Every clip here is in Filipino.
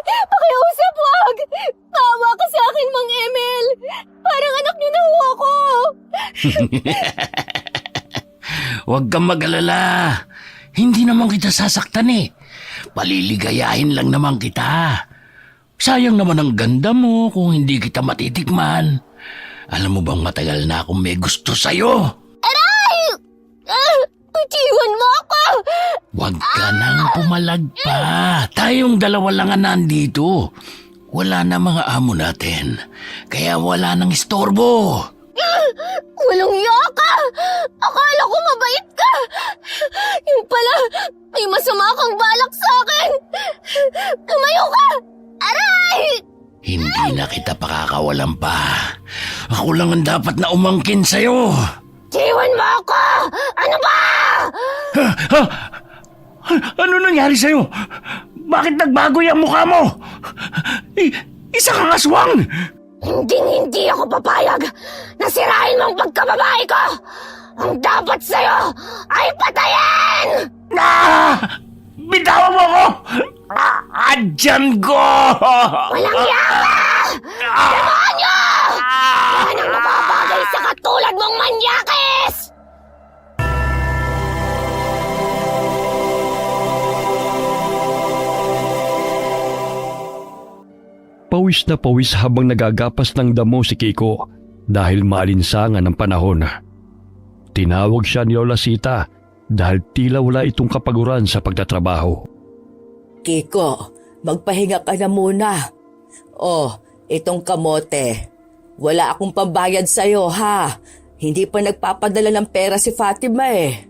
Pakiusap, wag! Maawa ka sa akin, Mang Emil! Parang anak niyo na ho ako! Huwag kang mag-alala. Hindi naman kita sasaktan eh. Paliligayahin lang naman kita. Sayang naman ang ganda mo kung hindi kita matitikman. Alam mo bang matagal na akong may gusto sa'yo? Aray! Iwan mo ako! Huwag ka nang pumalag pa. Tayong dalawa lang ang nandito. Wala na mga amo natin. Kaya wala nang istorbo. Walang iya ka! Akala ko mabait ka! Yung pala, may masama kang balak sa akin! Lumayo ka! Aray! Hindi na kita pakakawalan pa. Ako lang ang dapat na umangkin sa'yo. Iwan mo ako! Ano ba? Ha? Ano nangyari sa'yo? Bakit nagbago yung mukha mo? Isa kang aswang! Hindi ako papayag na sirain mo ang pagkababae ko! Ang dapat sa'yo ay patayin! Bitawan mo ko! Adyan ko! Walang yaka! Demonyo! Yan ang mababagay sa katulad mong manyakis! Pawis na pawis habang nagagapas ng damo si Kiko dahil maalinsangan ng panahon. Tinawag siya ni Lola Sita dahil tila wala itong kapaguran sa pagtatrabaho. Kiko, magpahinga ka na muna. Oh, itong kamote. Wala akong pambayad sa'yo, ha? Hindi pa nagpapadala ng pera si Fatima eh.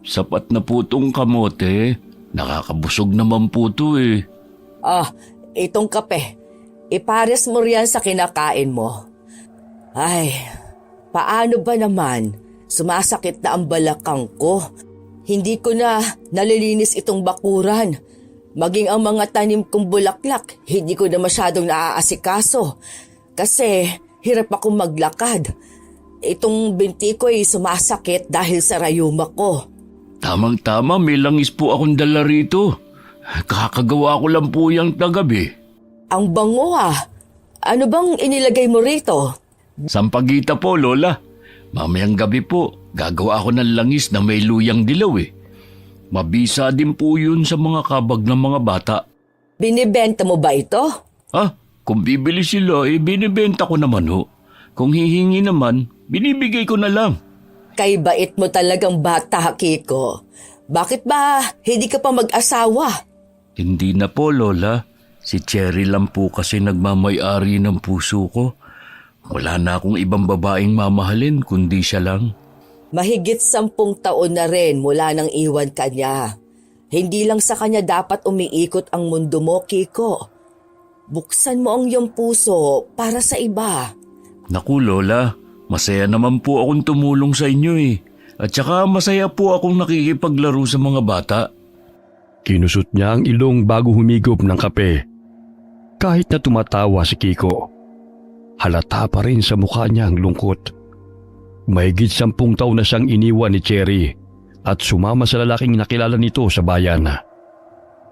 Sapat na po tong kamote. Nakakabusog naman po to eh. Ah, itong kape. Ipares mo riyan sa kinakain mo. Ay, paano ba naman? Sumasakit na ang balakang ko. Hindi ko na nalilinis itong bakuran. Maging ang mga tanim kong bulaklak, hindi ko na masyadong naaasikaso. Kasi hirap akong maglakad. Itong binti ko ay sumasakit dahil sa rayuma ko. Tamang-tama, may langis po akong dala rito. Kakagawa ko lang po yung tagabi. Ang bango ah. Ano bang inilagay mo rito? Sampagita po, Lola. Mamayang gabi po, gagawa ako ng langis na may luyang dilaw eh. Mabisa din po yun sa mga kabag ng mga bata. Binibenta mo ba ito? Kung bibili sila, binibenta ko naman ho. Kung hihingi naman, binibigay ko na lang. Kay bait mo talagang bata, Kiko. Bakit ba hindi ka pa mag-asawa? Hindi na po, Lola. Si Cherry lang po kasi nagmamay-ari ng puso ko. Wala na akong ibang babaeng mamahalin kundi siya lang. Mahigit 10 taon na rin mula nang iwan ka niya. Hindi lang sa kanya dapat umiikot ang mundo mo, Kiko. Buksan mo ang iyong puso para sa iba. Naku, Lola. Masaya naman po akong tumulong sa inyo eh. At saka masaya po akong nakikipaglaro sa mga bata. Kinusot niya ang ilong bago humigop ng kape. Kahit na tumatawa si Kiko, halata pa rin sa mukha niya ang lungkot. Mahigit 10 taon na siyang iniwan ni Cherry at sumama sa lalaking nakilala nito sa bayan.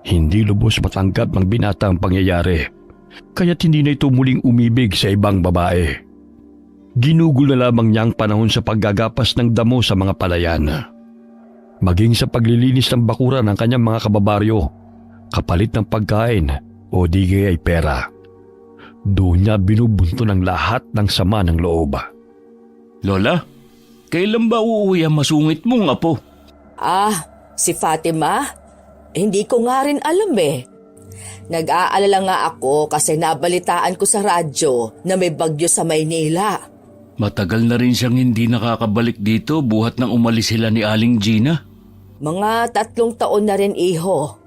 Hindi lubos matanggap ng binata ang pangyayari, kaya't hindi na ito muling umibig sa ibang babae. Ginugol na lamang niya ang panahon sa paggagapas ng damo sa mga palayan. Maging sa paglilinis ng bakuran ng kanyang mga kababaryo, kapalit ng pagkain o di kaya ay pera. Doon niya binubunto ng lahat ng sama ng loob. Lola, kailan ba uuwi ang masungit mong apo? Si Fatima? Hindi ko nga rin alam eh. Nag-aalala nga ako kasi nabalitaan ko sa radyo na may bagyo sa Maynila. Matagal na rin siyang hindi nakakabalik dito buhat nang umalis sila ni Aling Gina. Mga 3 taon na rin, iho.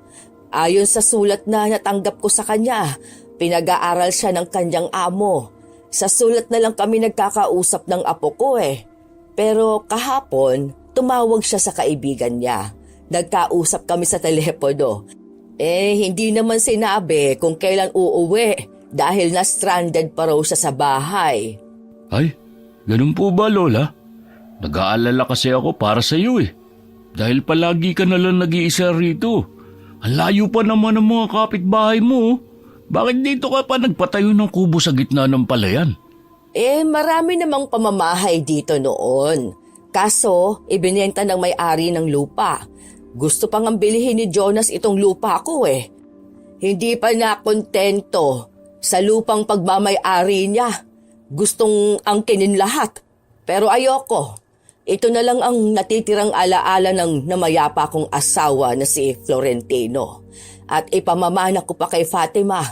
Ayon sa sulat na natanggap ko sa kanya, pinag-aaral siya ng kanyang amo. Sa sulat na lang kami nagkakausap ng apo ko eh. Pero kahapon, tumawag siya sa kaibigan niya. Nagkausap kami sa telepono. Hindi naman sinabi kung kailan uuwi dahil na-stranded pa raw siya sa bahay. Ay, ganun po ba, Lola? Nag-aalala kasi ako para sa iyo eh. Dahil palagi ka na lang nag-iisa rito. Ang layo pa naman ng mga kapitbahay mo. Bakit dito ka pa nagpatayo ng kubo sa gitna ng palayan? Marami namang pamamahay dito noon. Kaso, ibinenta ng may-ari ng lupa. Gusto pang ang bilihin ni Jonas itong lupa ko Hindi pa na kontento sa lupang pagmamay-ari niya. Gustong angkinin lahat. Pero ayoko. Ito na lang ang natitirang alaala ng namayapa kong asawa na si Florentino. At ipamamana ko pa kay Fatima.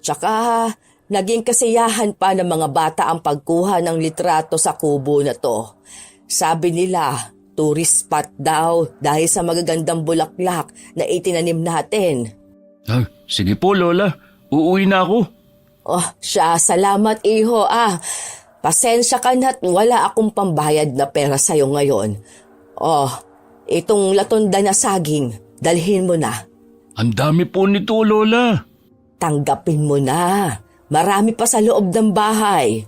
Tsaka naging kasiyahan pa ng mga bata ang pagkuha ng litrato sa kubo na to. Sabi nila, tourist spot daw dahil sa magagandang bulaklak na itinanim natin. Sige po, Lola. Uuwi na ako. Salamat iho Pasensya ka na't wala akong pambayad na pera sa'yo ngayon. Itong latonda na saging, dalhin mo na. Ang dami po nito, Lola. Tanggapin mo na. Marami pa sa loob ng bahay.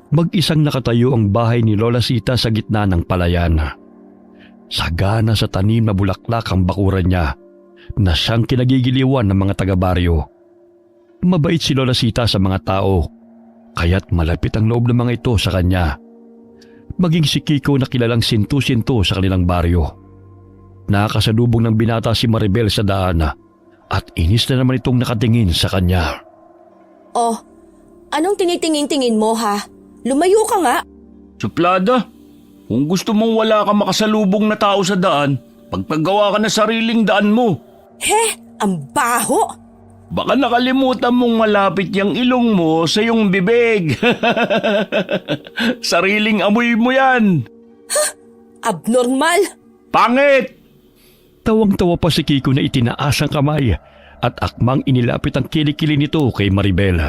Mag-isang nakatayo ang bahay ni Lola Sita sa gitna ng palayan. Sagana sa tanim na bulaklak ang bakuran niya na siyang kinagigiliwan ng mga taga-baryo. Mabait si Lola Sita sa mga tao, kaya't malapit ang loob ng mga ito sa kanya. Maging si Kiko na kilalang sintu-sintu sa kanilang baryo. Nakakasalubong ng binata si Maribel sa daan at inis na naman itong nakatingin sa kanya. Anong tinitingin-tingin mo Lumayo ka nga. Suplada, kung gusto mong wala ka makasalubong na tao sa daan, pagpagawa ka na sariling daan mo. Ang baho! Baka nakalimutan mong malapit yung ilong mo sa iyong bibig. Sariling amoy mo yan. Abnormal! Pangit! Tawang-tawa pa si Kiko na itinaas ang kamay at akmang inilapit ang kilikili nito kay Maribel.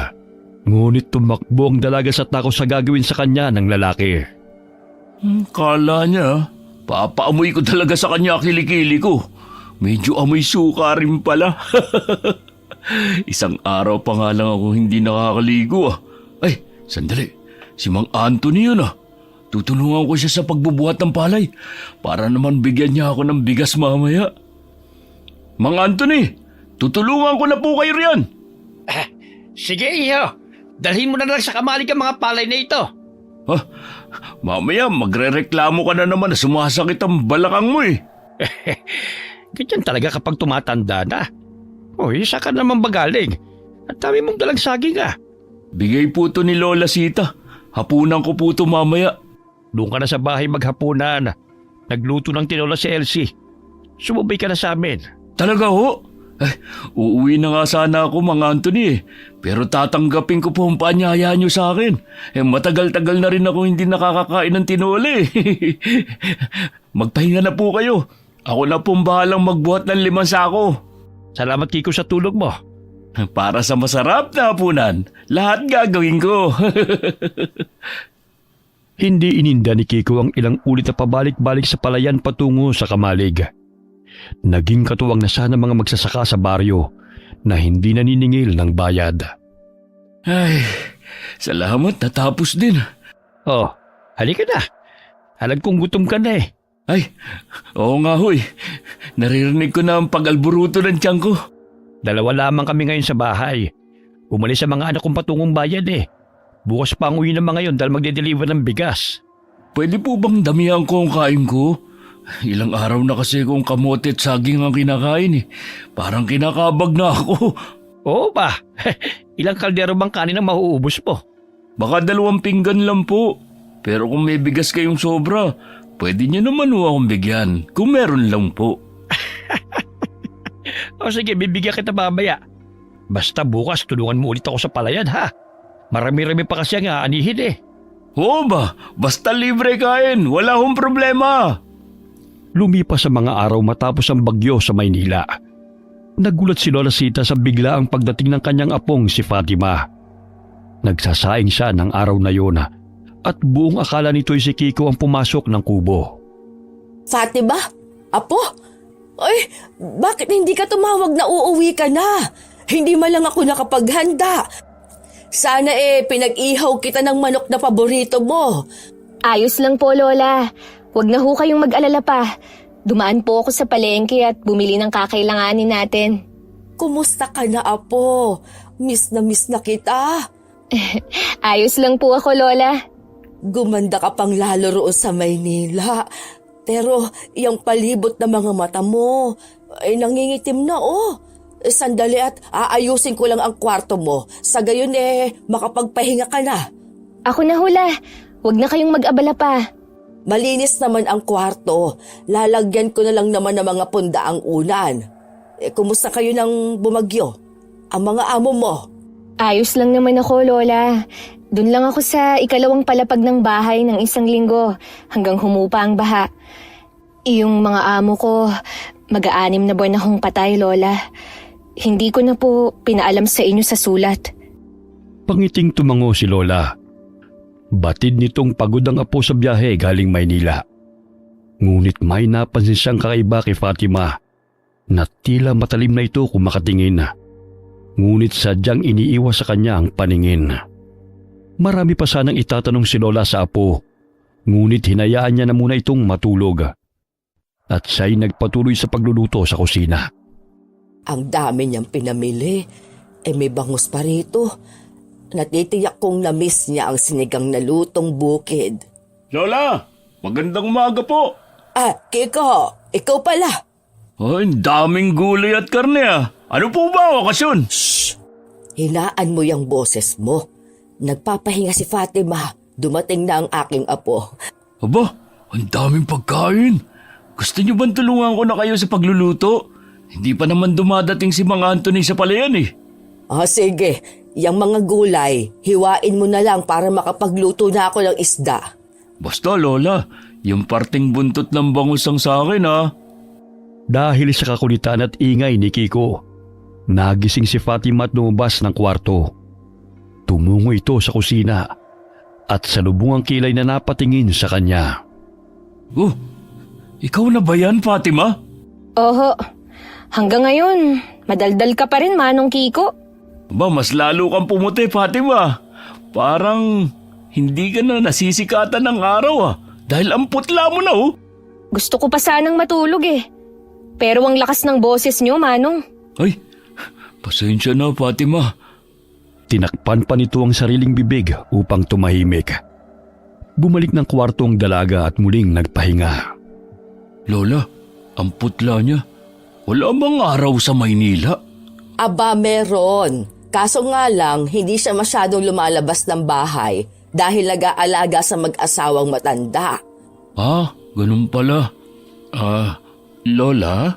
Ngunit tumakbo ang dalaga sa takot sa gagawin sa kanya ng lalaki. Kala niya, papaamoy ko talaga sa kanya kilikili ko. Medyo amoy suka rin pala. Isang araw pa nga lang ako hindi nakakaligo Ay, sandali. Si Mang Anthony yun Tutulungan ko siya sa pagbubuhat ng palay para naman bigyan niya ako ng bigas mamaya. Mang Anthony, tutulungan ko na po kayo riyan. Sige, iho. Dalhin mo na lang sa kamalig ang mga palay na ito. Mamaya magrereklamo ka na naman na sumasakit ang balakang mo Ganyan talaga kapag tumatanda na. Isa ka naman bagaling. At dami mong dalang saging Bigay po to ni Lola Sita. Hapunan ko po to mamaya. Doon ka na sa bahay maghapunan. Nagluto ng tinola si Elsie. Sumubay ka na sa amin. Talaga ho? Uuwi na nga sana ako, Mang Anthony Pero tatanggapin ko po ang paanyaya niyo sa akin. Matagal-tagal na rin ako hindi nakakakain ng tinola Magpahinga na po kayo. Ako na pong bahalang magbuhat ng 5 sako. Salamat, Kiko, sa tulog mo. Para sa masarap na hapunan, lahat gagawin ko. Hindi ininda ni Kiko ang ilang ulit na pabalik-balik sa palayan patungo sa kamalig. Naging katuwang na sana mga magsasaka sa baryo na hindi naniningil ng bayad. Ay, salamat, natapos din. Halika na. Alam kong gutom ka na Ay, oo nga hoy. Naririnig ko na ang pag-alburuto ng tiyan ko. 2 lamang kami ngayon sa bahay. Umalis sa mga anak kong patungong bayan Bukas pa ang uwi ng mga yon dahil magde-deliver ng bigas. Pwede po bang damihan ko ang kain ko? Ilang araw na kasi kong kamote at saging ang kinakain Parang kinakabag na ako. Oo ba? Ilang kaldero bang kanin ang mauubos mo? Baka 2 pinggan lang po. Pero kung may bigas kayong sobra, pwede niyo naman akong bigyan. Kung meron lang po. Sige, bibigyan kita mamaya. Basta bukas tulungan mo ulit ako sa palayan Marami-rami pa kasi ang aanihin Oo ba? Basta libre kain. Wala akong problema. Lumipas sa mga araw matapos ang bagyo sa Maynila. Nagulat si Lola Sita sa biglaang pagdating ng kanyang apong si Fatima. Nagsasaing siya ng araw na yun at buong akala nito'y si Kiko ang pumasok ng kubo. Fatima? Apo? Ay, bakit hindi ka tumawag na uuwi ka na? Hindi man lang ako nakapaghanda. Sana pinag-ihaw kita ng manok na paborito mo. Ayos lang po, Lola. Huwag na ho kayong mag-alala pa. Dumaan po ako sa palengke at bumili ng kakailanganin natin. Kumusta ka na, Apo? Miss na kita. Ayos lang po ako, Lola. Gumanda ka pang lalo roon sa Maynila. Pero yung palibot na mga mata mo, ay nangingitim na Sandali at aayusin ko lang ang kwarto mo. Sa gayon makapagpahinga ka na. Ako na hula. Huwag na kayong mag-abala pa. Malinis naman ang kwarto. Lalagyan ko na lang naman ng mga pundaang unan. Kumusta kayo ng bumagyo? Ang mga amo mo? Ayos lang naman ako, Lola. Doon lang ako sa ikalawang palapag ng bahay ng 1 linggo hanggang humupa ang baha. Yung mga amo ko, mag-6 na buwan akong patay, Lola. Hindi ko na po pinaalam sa inyo sa sulat. Pangiting tumango si Lola. Batid nitong pagod ang apo sa biyahe galing Maynila. Ngunit may napansin siyang kakaiba kay Fatima na tila matalim na ito kung makatingin. Ngunit sadyang iniiwas sa kanya ang paningin. Marami pa sanang itatanong si Lola sa apo, ngunit hinayaan niya na muna itong matulog. At siya'y nagpatuloy sa pagluluto sa kusina. Ang dami niyang pinamili. May bangus pa rito. Natitiyak kong na-miss niya ang sinigang na lutong bukid. Lola, magandang umaga po. Kiko, ikaw pala. Ay, daming gulay at karne Ano po ba ang okasyon? Shh! Hinaan mo yung boses mo. Nagpapahinga si Fatima. Dumating na ang aking apo. Aba, ang daming pagkain. Gusto niyo bang tulungan ko na kayo sa pagluluto? Hindi pa naman dumadating si Mang Anthony sa palayan Sige. Yang mga gulay, hiwain mo na lang para makapagluto na ako ng isda. Basta, Lola, yung parting buntot ng bangus ang sa akin Dahil sa kakulitan at ingay ni Kiko, nagising si Fatima at lumabas ng kwarto. Tumungo ito sa kusina at salubong ang kilay na napatingin sa kanya. Oh, ikaw na ba yan, Fatima? Oho. Hanggang ngayon, madaldal ka pa rin, Manong Kiko. Ba, mas lalo kang pumuti, Fatima. Parang hindi ka na nasisikatan ng araw dahil ang putla mo na Gusto ko pa sanang matulog Pero ang lakas ng boses niyo, Manong. Ay, pasensya na, Fatima. Tinakpan pa nito ang sariling bibig upang tumahimik. Bumalik ng kwarto ang dalaga at muling nagpahinga. Lola, ang putla niya. Wala bang araw sa Maynila? Aba, meron. Kaso nga lang, hindi siya masyadong lumalabas ng bahay dahil nag-aalaga sa mag-asawang matanda. Ganun pala. Lola,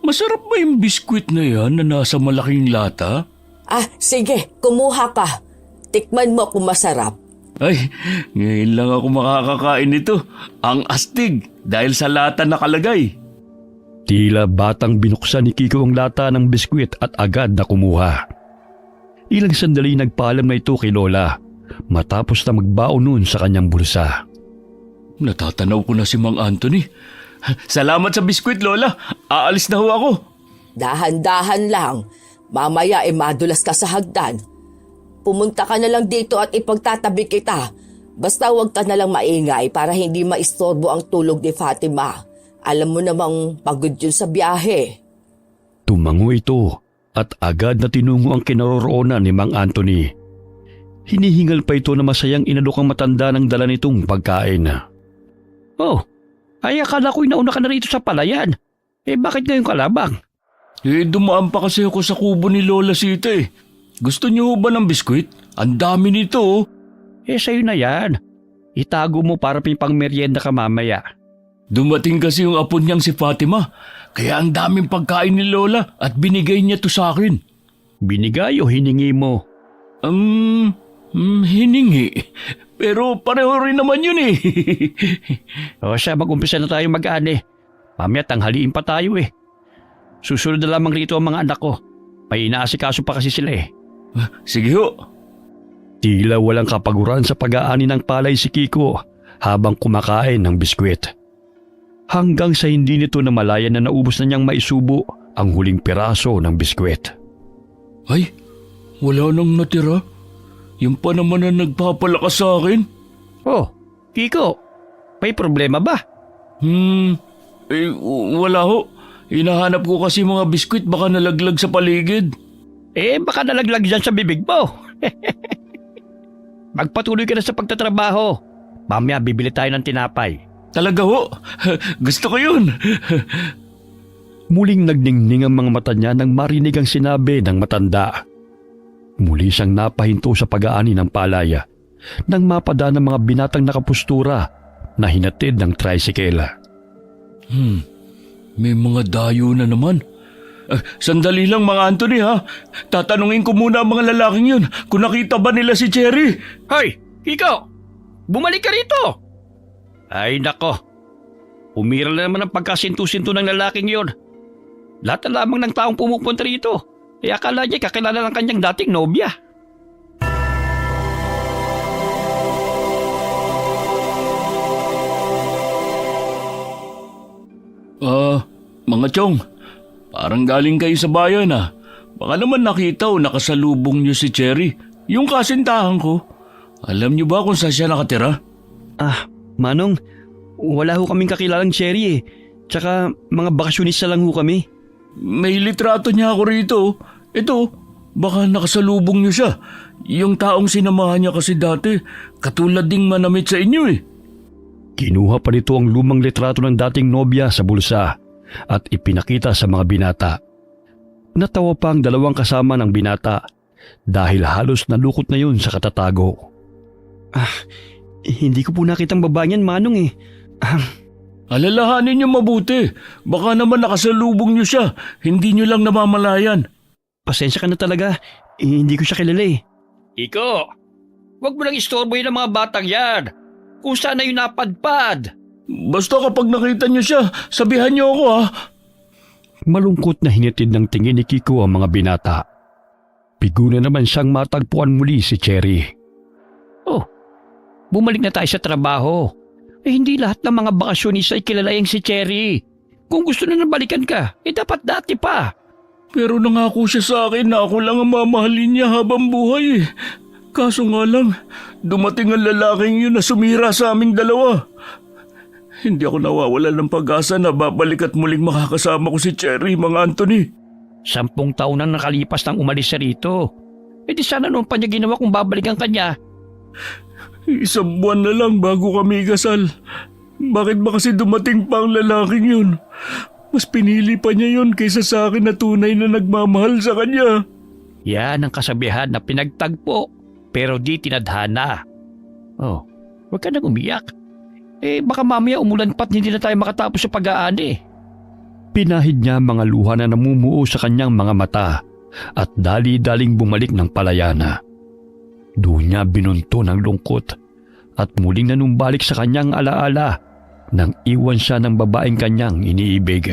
masarap ba yung biskwit na yan na nasa malaking lata? Sige, kumuha ka. Tikman mo kung masarap. Ay, ngayon lang ako makakakain nito. Ang astig dahil sa lata nakalagay. Tila batang binuksan ni Kiko ang lata ng biskwit at agad na kumuha. Ilang sandali nagpaalam na ito kay Lola matapos na magbaon nun sa kanyang bulsa. Natatanaw ko na si Mang Anthony. Salamat sa biskwit, Lola. Aalis na ho ako. Dahan-dahan lang. Mamaya madulas ka sa hagdan. Pumunta ka na lang dito at ipagtatabi kita. Basta huwag ka na lang maingay para hindi maistorbo ang tulog ni Fatima. Alam mo namang pagod yun sa biyahe. Tumango ito at agad na tinungo ang kinaroroonan ni Mang Anthony. Hinihingal pa ito na masayang inalok ang matanda ng dala nitong pagkain. Ay akala ko'y nauna ka na rito sa palayan. Bakit ngayon kalabang? Dumaan pa kasi ako sa kubo ni Lola Sita Gusto niyo ba ng biskwit? Ang dami nito Sa'yo na yan. Itago mo para pang merienda ka mamaya. Dumating kasi yung apo niyang si Fatima. Kaya ang daming pagkain ni Lola at binigay niya to sa akin. Binigay o hiningi mo? Hiningi. Pero pareho rin naman yun Siya, mag-umpisa na tayo mag-ani. Mamaya tanghaliin pa tayo Susunod na lamang rito ang mga anak ko. May inaasikaso pa kasi sila Sige ho. Tila walang kapaguran sa pag-aani ng palay si Kiko habang kumakain ng biskwit. Hanggang sa hindi nito namalayan na naubos na niyang maisubo ang huling piraso ng biskwit. Ay, wala nang natira. Yung pa naman na nagpapalakas sa akin. Kiko, may problema ba? Wala ho. Hinahanap ko kasi mga biskwit baka nalaglag sa paligid. Baka nalaglag dyan sa bibig mo. Magpatuloy ka na sa pagtatrabaho. Mamaya bibili tayo ng tinapay. Talaga ho? Gusto ko yun. Muling nagningning ang mga mata niya nang marinig ang sinabi ng matanda. Muli siyang napahinto sa pag-aani ng palaya nang mapadaan ng mga binatang nakapustura na hinatid ng tricycle. May mga dayo na naman. Sandali lang mga Anthony ha. Tatanungin ko muna ang mga lalaking yun kung nakita ba nila si Cherry. Hoy, Kiko! Bumalik ka rito! Ay nako, umiral na naman ang pagkasinto-sinto ng lalaking yon. Lahat na lamang ng taong pumupunta rito. Akala niya kakilala ng kanyang dating nobya. Mga chong, parang galing kayo sa bayan ah. Baka naman nakita o nakasalubong niyo si Cherry, yung kasintahan ko. Alam niyo ba kung saan siya nakatira? Manong, wala ho kaming kakilalang Cherry eh. Tsaka mga bakasyonista lang ho kami. May litrato niya ako rito. Ito, baka nakasalubong niyo siya. Yung taong sinamahan niya kasi dati, katulad ding manamit sa inyo eh. Kinuha pa nito ang lumang litrato ng dating nobya sa bulsa at ipinakita sa mga binata. Natawa pa ang dalawang kasama ng binata dahil halos nalukot na yun sa katatago. Hindi ko po nakitang babae niyan, Manong eh. Alalahanin niyo mabuti. Baka naman nakasalubong niyo siya. Hindi niyo lang namamalayan. Pasensya ka na talaga. Hindi ko siya kilala eh. Iko, wag mo lang istorbohin ang mga batang yan. Kung saan na yun napadpad. Basta kapag nakita niyo siya, sabihan niyo ako ha. Malungkot na hinitid ng tingin ni Kiko ang mga binata. Bigo na naman siyang matagpuan muli si Cherry. Bumalik na tayo sa trabaho. Hindi lahat ng mga bakasyonista ay kilala yung si Cherry. Kung gusto na nabalikan ka, dapat dati pa. Pero nangako siya sa akin na ako lang ang mamahalin niya habang buhay eh. Kaso nga lang, dumating ang lalaking yun na sumira sa aming dalawa. Hindi ako nawawala ng pag-asa na babalik at muling makakasama ko si Cherry, mga Anthony. 10 taon na nakalipas nang umalis siya rito. Di sana noon pa niya ginawa kung babalikan ka niya. 1 buwan na lang bago kami kasal. Bakit ba kasi dumating pa ang lalaking yun? Mas pinili pa niya yun kaysa sa akin na tunay na nagmamahal sa kanya. Yan ang kasabihan na pinagtagpo pero di tinadhana. Huwag ka nang umiyak. Baka mamaya umulan pa't hindi na tayo makatapos sa pag-aani. Pinahid niya ang mga luha na namumuo sa kanyang mga mata at dali-daling bumalik ng palayana. Doon niya binunto ng lungkot at muling nanumbalik sa kanyang alaala nang iwan siya ng babaeng kanyang iniibig.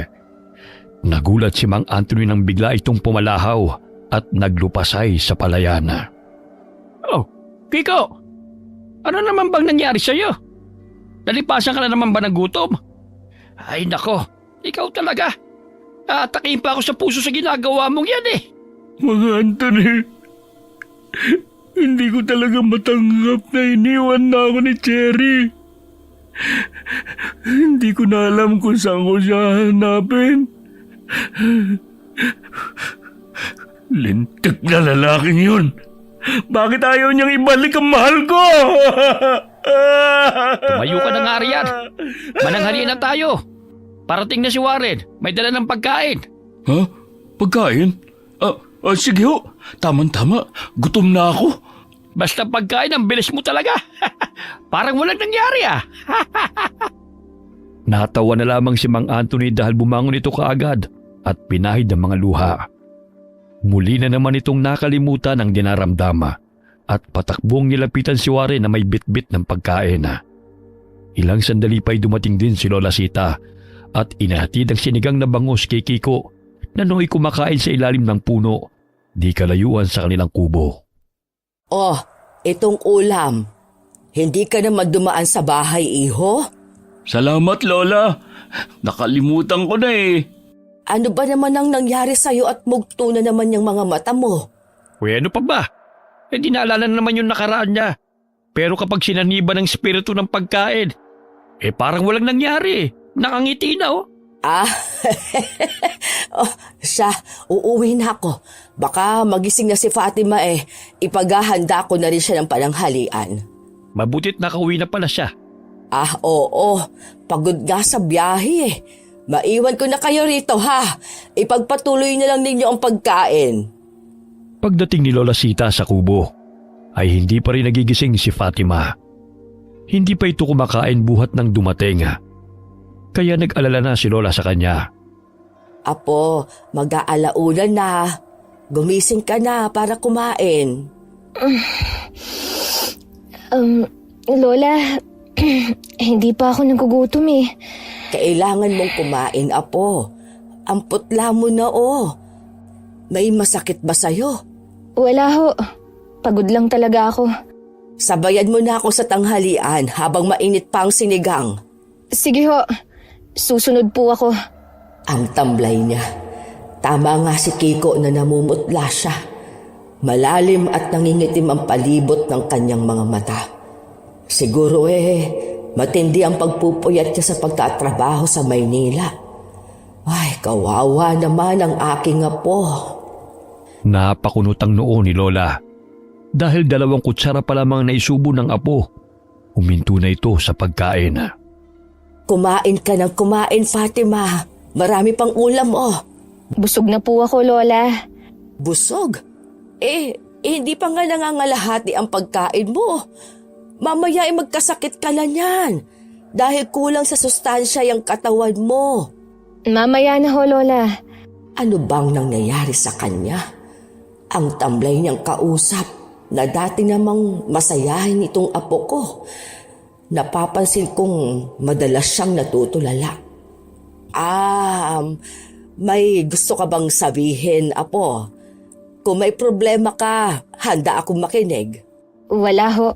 Nagulat si Mang Anthony nang bigla itong pumalahaw at naglupasay sa palayana. Kiko! Ano naman bang nangyari sa'yo? Nalipasan ka na naman ba ng gutom? Ay nako, ikaw talaga. Atakin pa ako sa puso sa ginagawa mong yan eh. Mga Anthony, hindi ko talaga matanggap na iniwan na ako ni Cherry. Hindi ko na alam kung saan ko siya hanapin. Lintik na lalaking yun. Bakit ayaw niyang ibalik ang mahal ko? Tumayo ka na nga riyan. Mananghalian na tayo. Parating na si Warren. May dala ng pagkain. Ha? Pagkain? Sige ho. Tama-tama. Gutom na ako. Basta pagkain, ang bilis mo talaga. Parang walang nangyari ah. Natawa na lamang si Mang Anthony dahil bumangon ito kaagad at pinahid ang mga luha. Muli na naman itong nakalimutan ang dinaramdama at patakbong nilapitan si Warren na may bitbit ng pagkain. Ilang sandali pa'y dumating din si Lola Sita at inahatid ang sinigang na bangus kay Kiko na nooy kumakain sa ilalim ng puno, di kalayuan sa kanilang kubo. Itong ulam. Hindi ka na magdumaan sa bahay, iho? Salamat, Lola. Nakalimutan ko na eh. Ano ba naman ang nangyari sa'yo at mugto na naman yung mga mata mo? Ano pa ba? Di naalala na naman yung nakaraan niya. Pero kapag sinaniba ng espiritu ng pagkain, parang walang nangyari. Nakangiti na Ah, oh, siya, uuwi na ako. Baka magising na si Fatima ipaghahanda ko na rin siya ng pananghalian. Mabutit nakauwi na pala siya. Ah, oo. Pagod nga sa biyahe Maiwan ko na kayo rito ha. Ipagpatuloy na lang ninyo ang pagkain. Pagdating ni Lola Sita sa kubo, ay hindi pa rin nagigising si Fatima. Hindi pa ito kumakain buhat ng dumating. Kaya nag-alala na si Lola sa kanya. Apo, mag-aalauna na. Gumising ka na para kumain. Lola, hindi pa ako nagugutom eh. Kailangan mong kumain, Apo. Ang putla mo na May masakit ba sa'yo? Wala ho. Pagod lang talaga ako. Sabayan mo na ako sa tanghalian habang mainit pa ang sinigang. Sige ho. Susunod po ako. Ang tamlay niya. Tama nga si Kiko na namumutla siya. Malalim at nangingitim ang palibot ng kanyang mga mata. Siguro matindi ang pagpupuyat niya sa pagtatrabaho sa Maynila. Ay, kawawa naman ang aking apo. Napakunot ang noo ni Lola. Dahil 2 kutsara pa lamang na isubo ng apo, huminto na ito sa pagkain. Kumain ka ng kumain, Fatima. Marami pang ulam Busog na po ako, Lola. Busog? Hindi pa nga nangangalahati ang pagkain mo. Mamaya magkasakit ka na niyan. Dahil kulang sa sustansya yung katawan mo. Mamaya na ho, Lola. Ano bang nangyayari sa kanya? Ang tamlay niyang kausap na dati namang masayahin itong apo ko. Napapansin kong madalas siyang natutulala. May gusto ka bang sabihin, Apo? Kung may problema ka, handa akong makinig. Wala ho.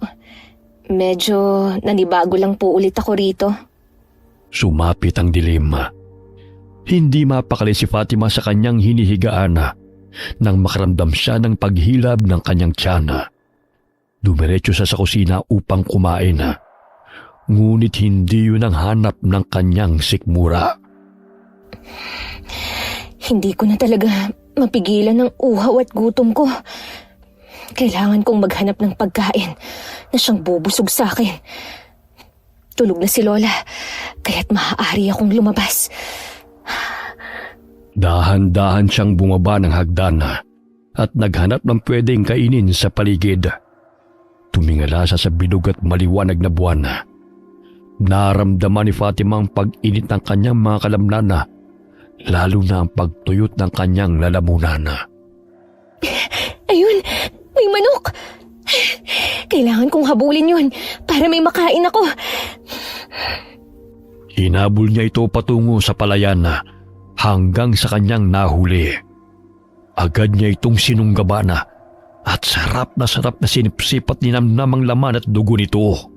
Medyo nanibago lang po ulit ako rito. Sumapit ang dilim. Hindi mapakali si Fatima sa kanyang hinihigaan nang makaramdam siya ng paghilab ng kanyang tiyan. Dumiretso siya sa kusina upang kumain. Ngunit hindi yun ang hanap ng kanyang sikmura. Hindi ko na talaga mapigilan ng uhaw at gutom ko. Kailangan kong maghanap ng pagkain na siyang bubusog sa akin. Tulog na si Lola, kaya't maaari akong lumabas. Dahan-dahan siyang bumaba ng hagdan at naghanap ng pwedeng kainin sa paligid. Tumingala siya sa bilog at maliwanag na buwan. Naramdaman ni Fatima ang pag-init ng kanyang mga kalamnan, lalo na ang pagtuyot ng kanyang lalamunan. Ayun, may manok! Kailangan kong habulin yun para may makain ako. Hinabol niya ito patungo sa palayan hanggang sa kanyang nahuli. Agad niya itong sinunggaban at sarap na sinipsip at ninamnam ang laman at dugo nito.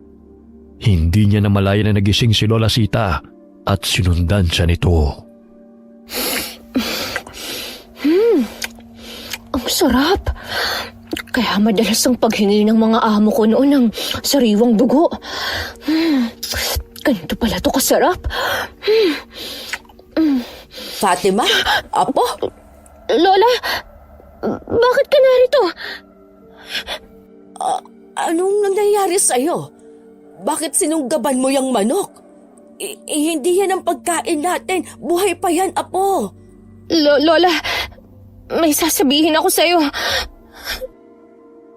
Hindi niya namalayan na nagising si Lola Sita at sinundan siya nito. Ang sarap! Kaya madalas ang paghingi ng mga amo ko noon ng sariwang dugo. Ganito pala to kasarap. Fatima? Apo? Lola, bakit ka narito? Anong nangyayari sa'yo? Bakit sinunggaban mo yung manok? Hindi yan ang pagkain natin. Buhay pa yan, Apo. Lola, may sasabihin ako sa'yo.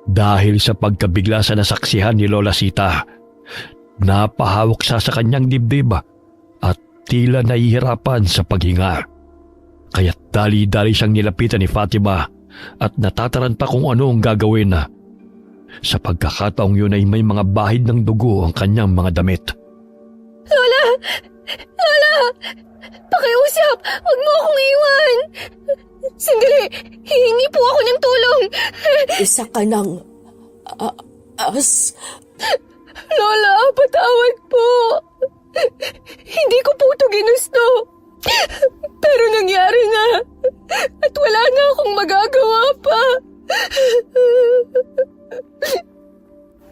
Dahil sa pagkabigla sa nasaksihan ni Lola Sita, napahawak siya sa kanyang dibdib at tila nahihirapan sa paghinga. Kaya't dali-dali siyang nilapitan ni Fatima at natataranta kung ano ang gagawin. Sa pagkakataong yun ay may mga bahid ng dugo ang kanyang mga damit. Lola! Lola! Pakiusap! Huwag mo akong iwan! Sandali! Hihingi po ako ng tulong! Isa ka ng... Lola, patawad po! Hindi ko po ito ginusto. Pero nangyari na. At wala na akong magagawa pa.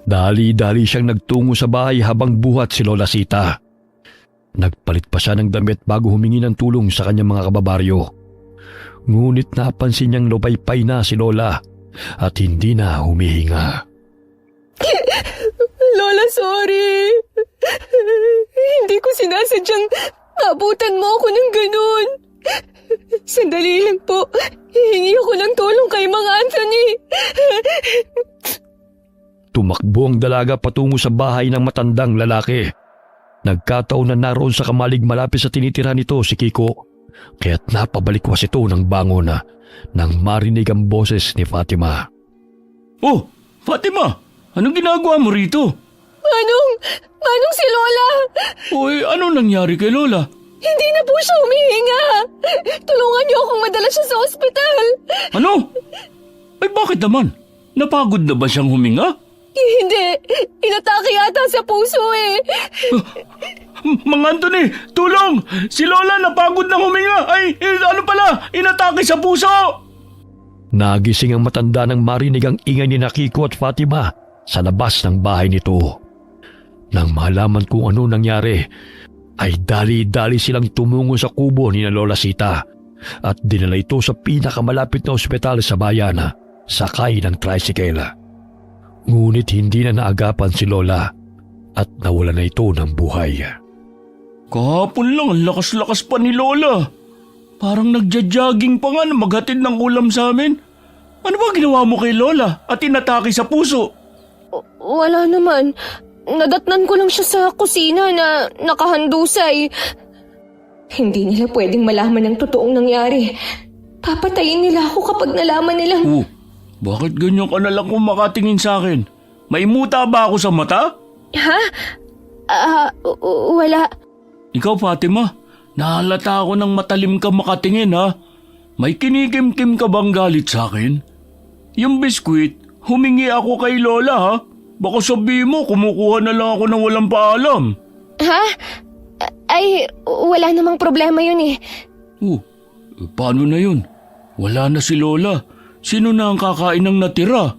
Dali-dali siyang nagtungo sa bahay habang buhat si Lola Sita. Nagpalit pa siya ng damit bago humingi ng tulong sa kanyang mga kababaryo. Ngunit napansin niyang lupaypay na si Lola at hindi na humihinga. Lola, sorry. Hindi ko sinasadyang abutan mo ako ng ganun. Sandali lang po. Hihingi ako ng tulong kay Mang Anthony. Tumakbo ang dalaga patungo sa bahay ng matandang lalaki. Nagkataon na naroon sa kamalig malapit sa tinitira nito si Kiko, kaya't napabalikwas ito ng bangon nang marinig ang boses ni Fatima. Oh, Fatima! Anong ginagawa mo rito? Manong si Lola? Uy, ano nangyari kay Lola? Hindi na po siya humihinga. Tulungan niyo akong madala siya sa ospital. Ano? Ay bakit naman? Napagod na ba siyang huminga? Hindi. Inatake yata sa puso eh. Mang Anthony, tulong! Si Lola napagod na huminga! Ay, ano pala? Inatake sa puso! Nagising ang matanda nang marinig ang ingay ni Kiko at Fatima sa labas ng bahay nito. Nang malaman kung ano nangyari, ay dali-dali silang tumungo sa kubo ni Lola Sita at dinala ito sa pinakamalapit na ospital sa bayan, sakay ng tricycle. Ngunit hindi na naagapan si Lola at nawala na ito ng buhay. Kahapon lang, ang lakas-lakas pa ni Lola. Parang nagja-jogging pa nga na maghatid ng ulam sa amin. Ano ba ginawa mo kay Lola at inatake sa puso? Wala naman. Nadatnan ko lang siya sa kusina na nakahandusay. Hindi nila pwedeng malaman ang totoong nangyari. Papatayin nila ako kapag nalaman nilang... Oh, bakit ganyan ka na lang kung makatingin sa akin? May muta ba ako sa mata? Ha? Wala. Ikaw, Fatima, nahalata ako ng matalim ka makatingin, ha? May kinikim-kim ka bang galit sa akin? Yung biskwit, humingi ako kay Lola, ha? Baka sabihin mo, kumukuha na lang ako ng walang paalam. Ha? Ay, wala namang problema yun eh. Oh, paano na yun? Wala na si Lola. Sino na ang kakain ng natira?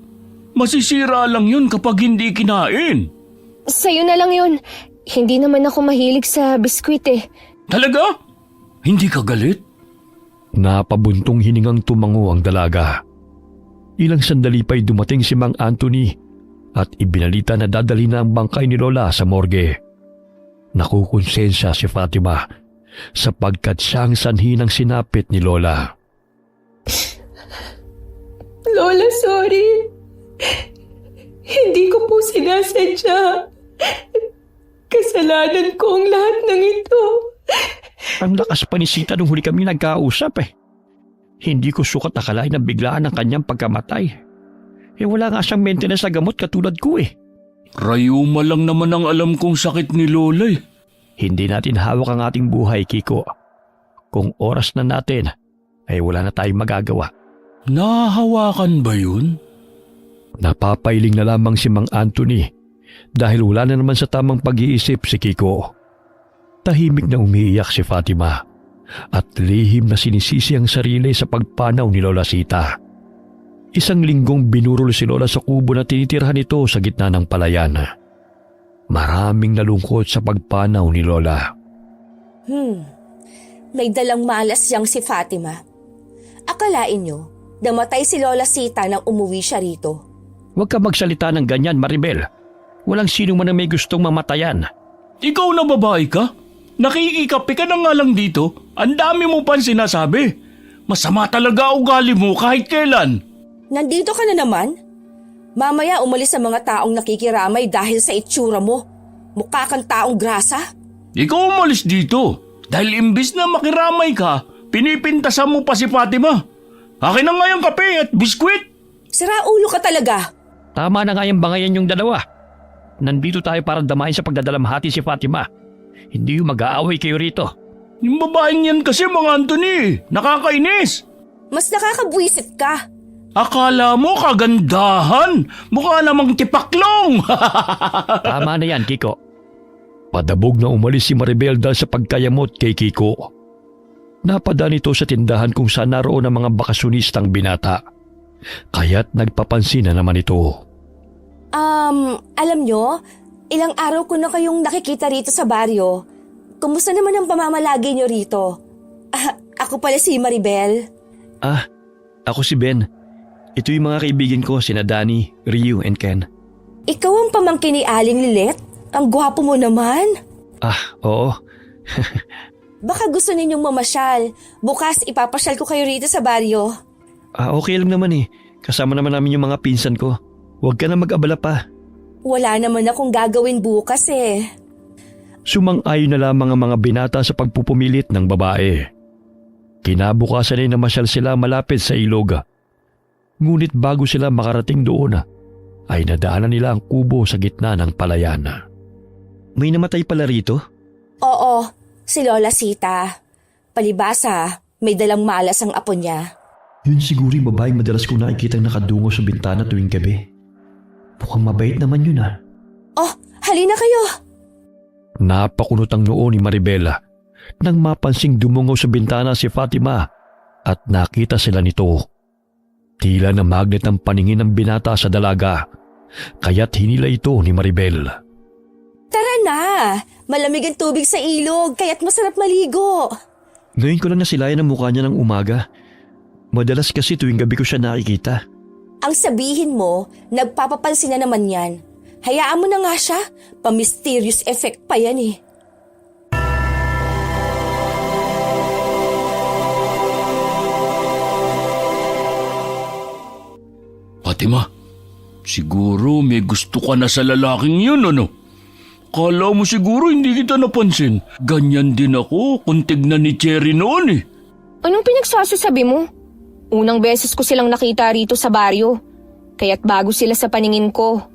Masisira lang yun kapag hindi kinain. Sa'yo na lang yun. Hindi naman ako mahilig sa biskwit eh. Talaga? Hindi ka galit? Napabuntong hiningang tumango ang dalaga. Ilang sandali pa'y dumating si Mang Anthony at ibinalita na dadali na ang bangkay ni Lola sa morgue. Nakukonsensya si Fatima sapagkat siya ang sanhi ng sinapit ni Lola. Lola, sorry. Hindi ko po sinasadya. Kasalanan ko ang lahat ng ito. Ang lakas pa ni Sita nung huli kami nagkausap eh. Hindi ko sukat akalain na biglaan ang kanyang pagkamatay. Wala nga siyang maintenance sa gamot katulad ko eh. Rayuma lang naman ang alam kong sakit ni Lola eh. Hindi natin hawak ang ating buhay, Kiko. Kung oras na natin, ay wala na tayong magagawa. Nahahawakan ba yun? Napapailing na lamang si Mang Anthony dahil wala na naman sa tamang pag-iisip si Kiko. Tahimik na umiiyak si Fatima at lihim na sinisisi ang sarili sa pagpanaw ni Lola Sita. Isang linggong binurol si Lola sa kubo na tinitirhan nito sa gitna ng palayan. Maraming nalungkot sa pagpanaw ni Lola. May dalang malas yang si Fatima. Akalain nyo, namatay si Lola Sita nang umuwi siya rito. Huwag ka magsalita ng ganyan, Maribel. Walang sino man ang may gustong mamatayan. Ikaw na babae ka? Nakikikape ka na nga lang dito. Ang dami mo pang sinasabi. Masama talaga ugali mo kahit kailan. Nandito ka na naman? Mamaya umalis sa mga taong nakikiramay dahil sa itsura mo. Mukha kang taong grasa. Ikaw umalis dito. Dahil imbis na makiramay ka, pinipintasan mo pa si Fatima. Akin na nga yung kape at biskwit. Sira ulo ka talaga. Tama na nga yung bangayan yung dalawa. Nandito tayo para damahin sa pagdadalamhati si Fatima. Hindi yung mag-aaway kayo rito. Yung babaeng yan kasi, Mang Anthony, nakakainis. Mas nakakabwisit ka. Akala mo kagandahan? Mukha namang tipaklong. Tama na yan, Kiko. Padabog na umalis si Maribel dahil sa pagkayamot kay Kiko. Napada nito sa tindahan kung saan naroon ang mga bakasyonistang binata. Kaya't nagpapansin na naman ito. Alam nyo, ilang araw ko na kayong nakikita rito sa baryo. kumusta naman ang pamamalagi niyo rito? Ako pala si Maribel. Ako si Ben. Ito yung mga kaibigan ko, sina Danny, Ryu, and Ken. Ikaw ang pamangkin ni Aling Lilet? Ang gwapo mo naman. Oo. Baka gusto ninyong mamasyal. Bukas ipapasyal ko kayo rito sa baryo. Okay lang naman eh. Kasama naman namin yung mga pinsan ko. Huwag ka na mag-abala pa. Wala naman akong gagawin bukas eh. Sumang-ayon na lamang ang mga binata sa pagpupumilit ng babae. Kinabukasan ay namasyal sila malapit sa ilog. Ngunit bago sila makarating doon, ay nadaanan nila ang kubo sa gitna ng palayan. May namatay pala rito? Oo, si Lola Sita. Palibasa, may dalang malas ang apo niya. Yun siguro yung babaeng madalas kong nakikitang nakadungo sa bintana tuwing gabi. Mukhang mabait naman yun Oh, halina kayo! Napakunot ang noo ni Maribela nang mapansing dumungaw sa bintana si Fatima at nakita sila nito. Tila na magnet ang paningin ng binata sa dalaga, kaya't hinila ito ni Maribel. Tara na! Malamig ang tubig sa ilog, kaya't masarap maligo. Ngayon ko lang nasilayan ang mukha niya ng umaga. Madalas kasi tuwing gabi ko siya nakikita. Ang sabihin mo, nagpapapansin na naman yan. Hayaan mo na nga siya, pa-mysterious effect pa yan eh. Fatima, siguro may gusto ka na sa lalaking yun, ano? Kala mo siguro hindi kita napansin. Ganyan din ako kung tignan ni Cherry noon eh. Anong pinagsasasabi mo? Unang beses ko silang nakita rito sa baryo. Kaya't bago sila sa paningin ko.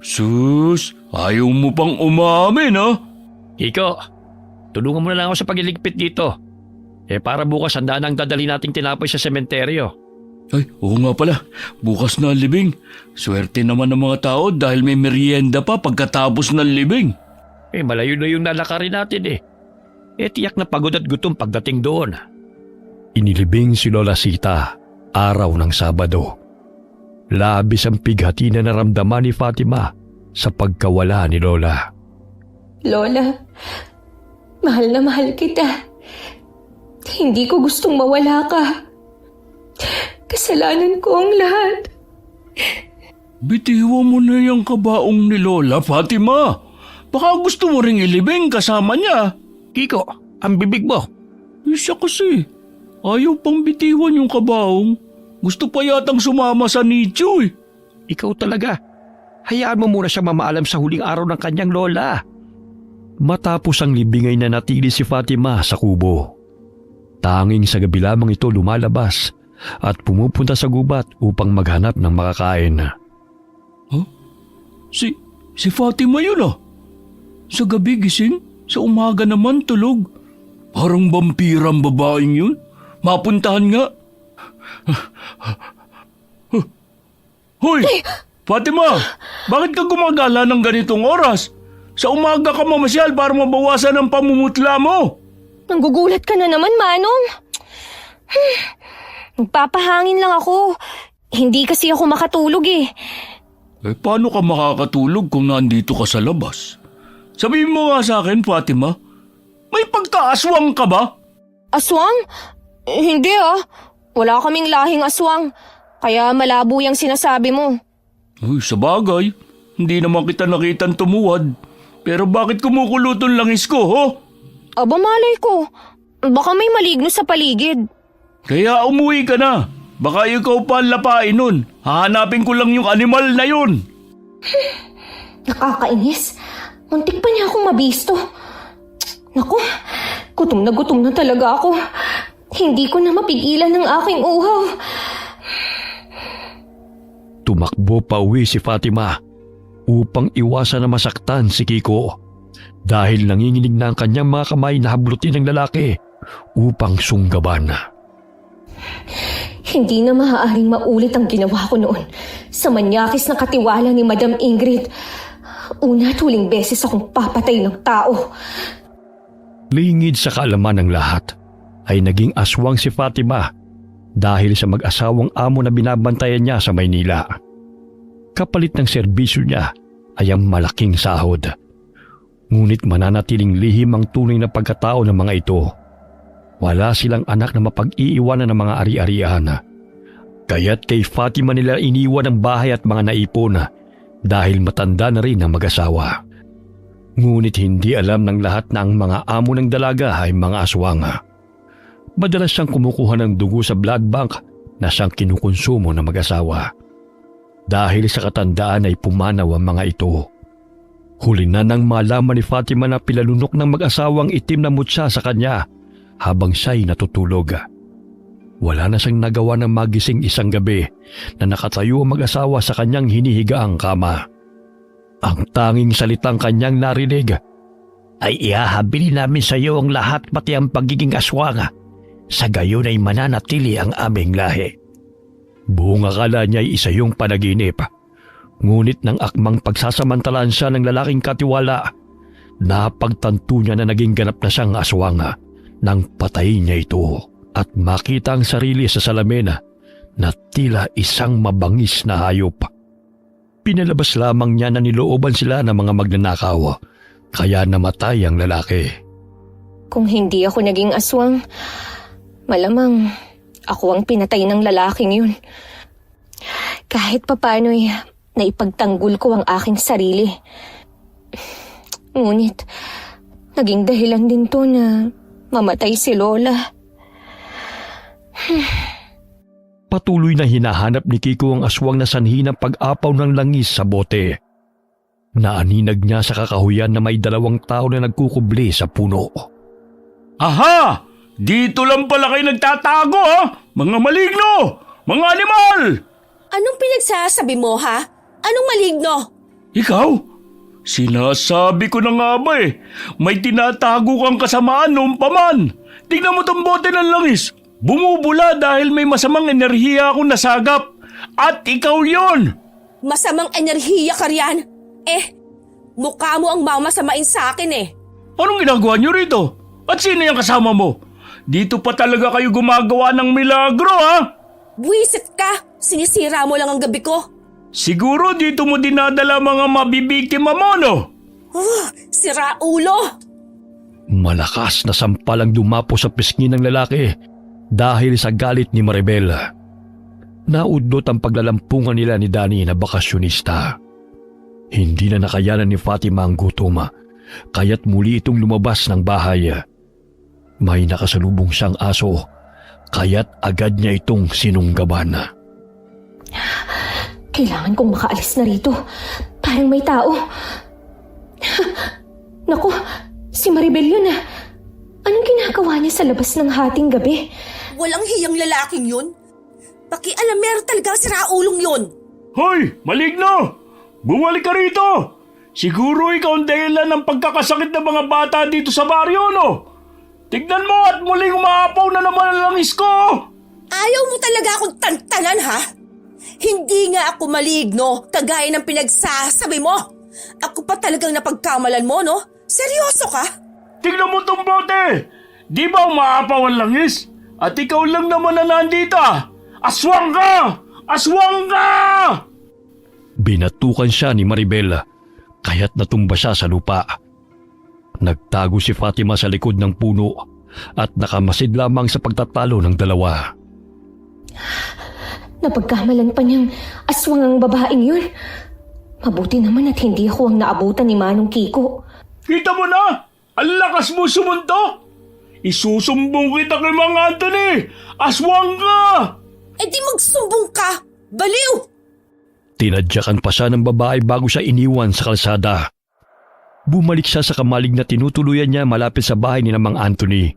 Sus, ayaw mo pang umamin ha? Kiko, tulungan mo na lang ako sa pagliligpit dito. Para bukas handaan ang dadali nating tinapay sa sementeryo. Ay, oo nga pala. Bukas na ang libing. Swerte naman ng mga tao dahil may merienda pa pagkatapos ng libing. Malayo na yung lalakarin natin eh. Tiyak na pagod at gutom pagdating doon. Inilibing si Lola Sita araw ng Sabado. Labis ang pighati na naramdaman ni Fatima sa pagkawala ni Lola. Lola, mahal na mahal kita. Hindi ko gustong mawala ka. Kasalanan ko ang lahat. Bitiwan mo na yung kabaong ni Lola, Fatima. Baka gusto mo ring ilibing kasama niya. Kiko, ang bibig mo. Siya kasi. Ayaw pang bitiwan yung kabaong. Gusto pa yatang sumama sa nicho eh. Ikaw talaga. Hayaan mo muna siya mamaalam sa huling araw ng kanyang lola. Matapos ang libing ay nanatili si Fatima sa kubo. Tanging sa gabi lamang ito lumalabas at pumupunta sa gubat upang maghanap ng makakain. Huh? Si Fatima yun ah. Sa gabi gising, sa umaga naman tulog. Parang vampirang babaeng yun. Mapuntahan nga. Hoy! Fatima! Bakit ka gumagala ng ganitong oras? Sa umaga ka mamasyal para mabawasan ang pamumutla mo. Nanggugulat ka na naman, Manong. Nagpapahangin lang ako. Hindi kasi ako makatulog eh. Paano ka makakatulog kung nandito ka sa labas? Sabihin mo nga sa akin, Fatima. May pagkaaswang ka ba? Aswang? Hindi ah. Wala kaming lahing aswang. Kaya malabo yung sinasabi mo. Uy, sa bagay. Hindi naman kita nakitang tumuwad. Pero bakit kumukulutong langis ko, ho? Aba malay ko. Baka may maligno sa paligid. Kaya umuwi ka na. Baka ikaw pa ang lapain nun. Hahanapin ko lang yung animal na yun. Nakakainis. Muntik pa niya akong mabisto. Naku, gutom na talaga ako. Hindi ko na mapigilan ng aking uhaw. Tumakbo pa uwi si Fatima upang iwasan na masaktan si Kiko dahil nanginginig na ang kanyang mga kamay na hablutin ng lalaki upang sunggaban. Hindi na maaaring maulit ang ginawa ko noon sa manyakis na katiwala ni Madam Ingrid. Una at huling beses akong papatay ng tao. Lingid sa kaalaman ng lahat ay naging aswang si Fatima dahil sa mag-asawang amo na binabantayan niya sa Maynila. Kapalit ng serbisyo niya ay ang malaking sahod. Ngunit mananatiling lihim ang tunay na pagkatao ng mga ito. Wala silang anak na mapag-iiwanan ng mga ari-arian. Kaya't kay Fatima nila iniwan ang bahay at mga naipon dahil matanda na rin ang mag-asawa. Ngunit hindi alam ng lahat na ang mga amo ng dalaga ay mga aswang. Madalas siyang kumukuha ng dugo sa blood bank na siyang kinukonsumo ng mag-asawa. Dahil sa katandaan ay pumanaw ang mga ito. Huli na nang malaman ni Fatima na pilalunok ng mag-asawang itim na mutya sa kanya habang siya'y natutulog. Wala na siyang nagawa ng magising isang gabi na nakatayo ang mag-asawa sa kanyang hinihigaang kama. Ang tanging salitang kanyang narinig ay ihahabili namin sa iyo ang lahat pati ang pagiging aswang. Sa gayon ay mananatili ang aming lahi. Buong akala niya ay isa yung panaginip. Ngunit nang akmang pagsasamantalaan siya ng lalaking katiwala, napagtanto niya na naging ganap na siyang aswang nang patayin niya ito at makita ang sarili sa salamin na tila isang mabangis na hayop. Pinalabas lamang niya na nilooban sila ng mga magnanakaw, kaya namatay ang lalaki. Kung hindi ako naging aswang, malamang ako ang pinatay ng lalaking yun. Kahit papano'y naipagtanggol ko ang aking sarili. Ngunit, naging dahilan din to na mamatay si Lola. Patuloy na hinahanap ni Kiko ang aswang na sanhi ng pag-apaw ng langis sa bote. Naaninag niya sa kakahuyan na may 2 tao na nagkukubli sa puno. Aha! Dito lang pala kayo nagtatago ha? Mga maligno! Mga animal! Anong pinagsasabi mo, ha? Anong maligno? Ikaw? Sinasabi ko na nga ba eh. May tinatago kang kasamaan noong paman. Tingnan mo tong bote ng langis. Bumubula dahil may masamang enerhiya akong nasagap. At ikaw yon. Masamang enerhiya ka riyan. Mukha mo ang mamasamain sa akin eh. Anong ginagawa niyo rito? At sino yung kasama mo? Dito pa talaga kayo gumagawa ng milagro ha? Buwisit ka! Sinisira mo lang ang gabi ko. Siguro dito mo dinadala mga mabibiktima mo no? Sira ulo! Malakas na sampal ang dumapo sa pisngi ng lalaki dahil sa galit ni Maribel. Naudlot ang paglalampungan nila ni Danny na bakasyonista. Hindi na nakayanan ni Fatima ang gutom, kaya't muli itong lumabas ng bahay. May nakasalubong siyang aso, kaya't agad niya itong sinunggaban. Kailangan kong makaalis na rito. Parang may tao. Naku, si Maribel yun ah. Anong ginagawa niya sa labas ng hating gabi? Walang hiyang lalaking yun. Pakialamero talaga si Raulong yun. Hoy, maligno! Bumalik ka rito! Siguro ikaw ang dahilan ng pagkakasakit ng mga bata dito sa baryo, no? Tignan mo at muling umaapaw na naman ang langis ko! Ayaw mo talaga akong tantanan, ha? Hindi nga ako maligno, kagaya ng pinagsasabi mo. Ako pa talagang napagkamalan mo, no? Seryoso ka? Tignan mo tong bote! Di ba umaapaw ang langis? At ikaw lang naman na nandito ah! Aswang ka! Aswang ka! Binatukan siya ni Maribel, kaya't natumba siya sa lupa. Nagtago si Fatima sa likod ng puno at nakamasid lamang sa pagtatalo ng dalawa. Napagkamalan pa niyang aswang ang babaeng yun. Mabuti naman at hindi ako ang naabutan ni Manong Kiko. Kita mo na! Ang lakas mo sumunto! Isusumbong kita kay Mang Anthony! Aswang ka! Di magsumbong ka! Baliw! Tinadyakan pa siya ng babae bago siya iniwan sa kalsada. Bumalik siya sa kamalig na tinutuluyan niya malapit sa bahay ni Mang Anthony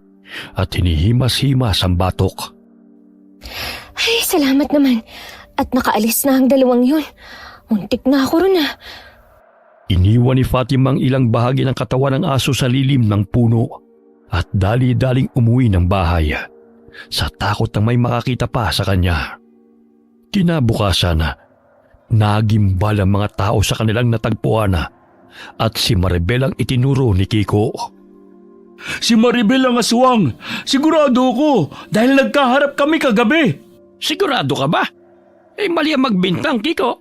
at hinihimas-himas ang batok. Ay, salamat naman. At nakaalis na ang 2 yun. Muntik na ako ron ah. Iniwan ni Fatima ang ilang bahagi ng katawan ng aso sa lilim ng puno at dali-daling umuwi ng bahay sa takot na may makakita pa sa kanya. Kinabukasan, nagimbal ang mga tao sa kanilang natagpuan at si Maribel ang itinuro ni Kiko. Si Maribel ang aswang! Sigurado ko dahil nagkaharap kami kagabi! Sigurado ka ba? Mali ang magbintang, Kiko.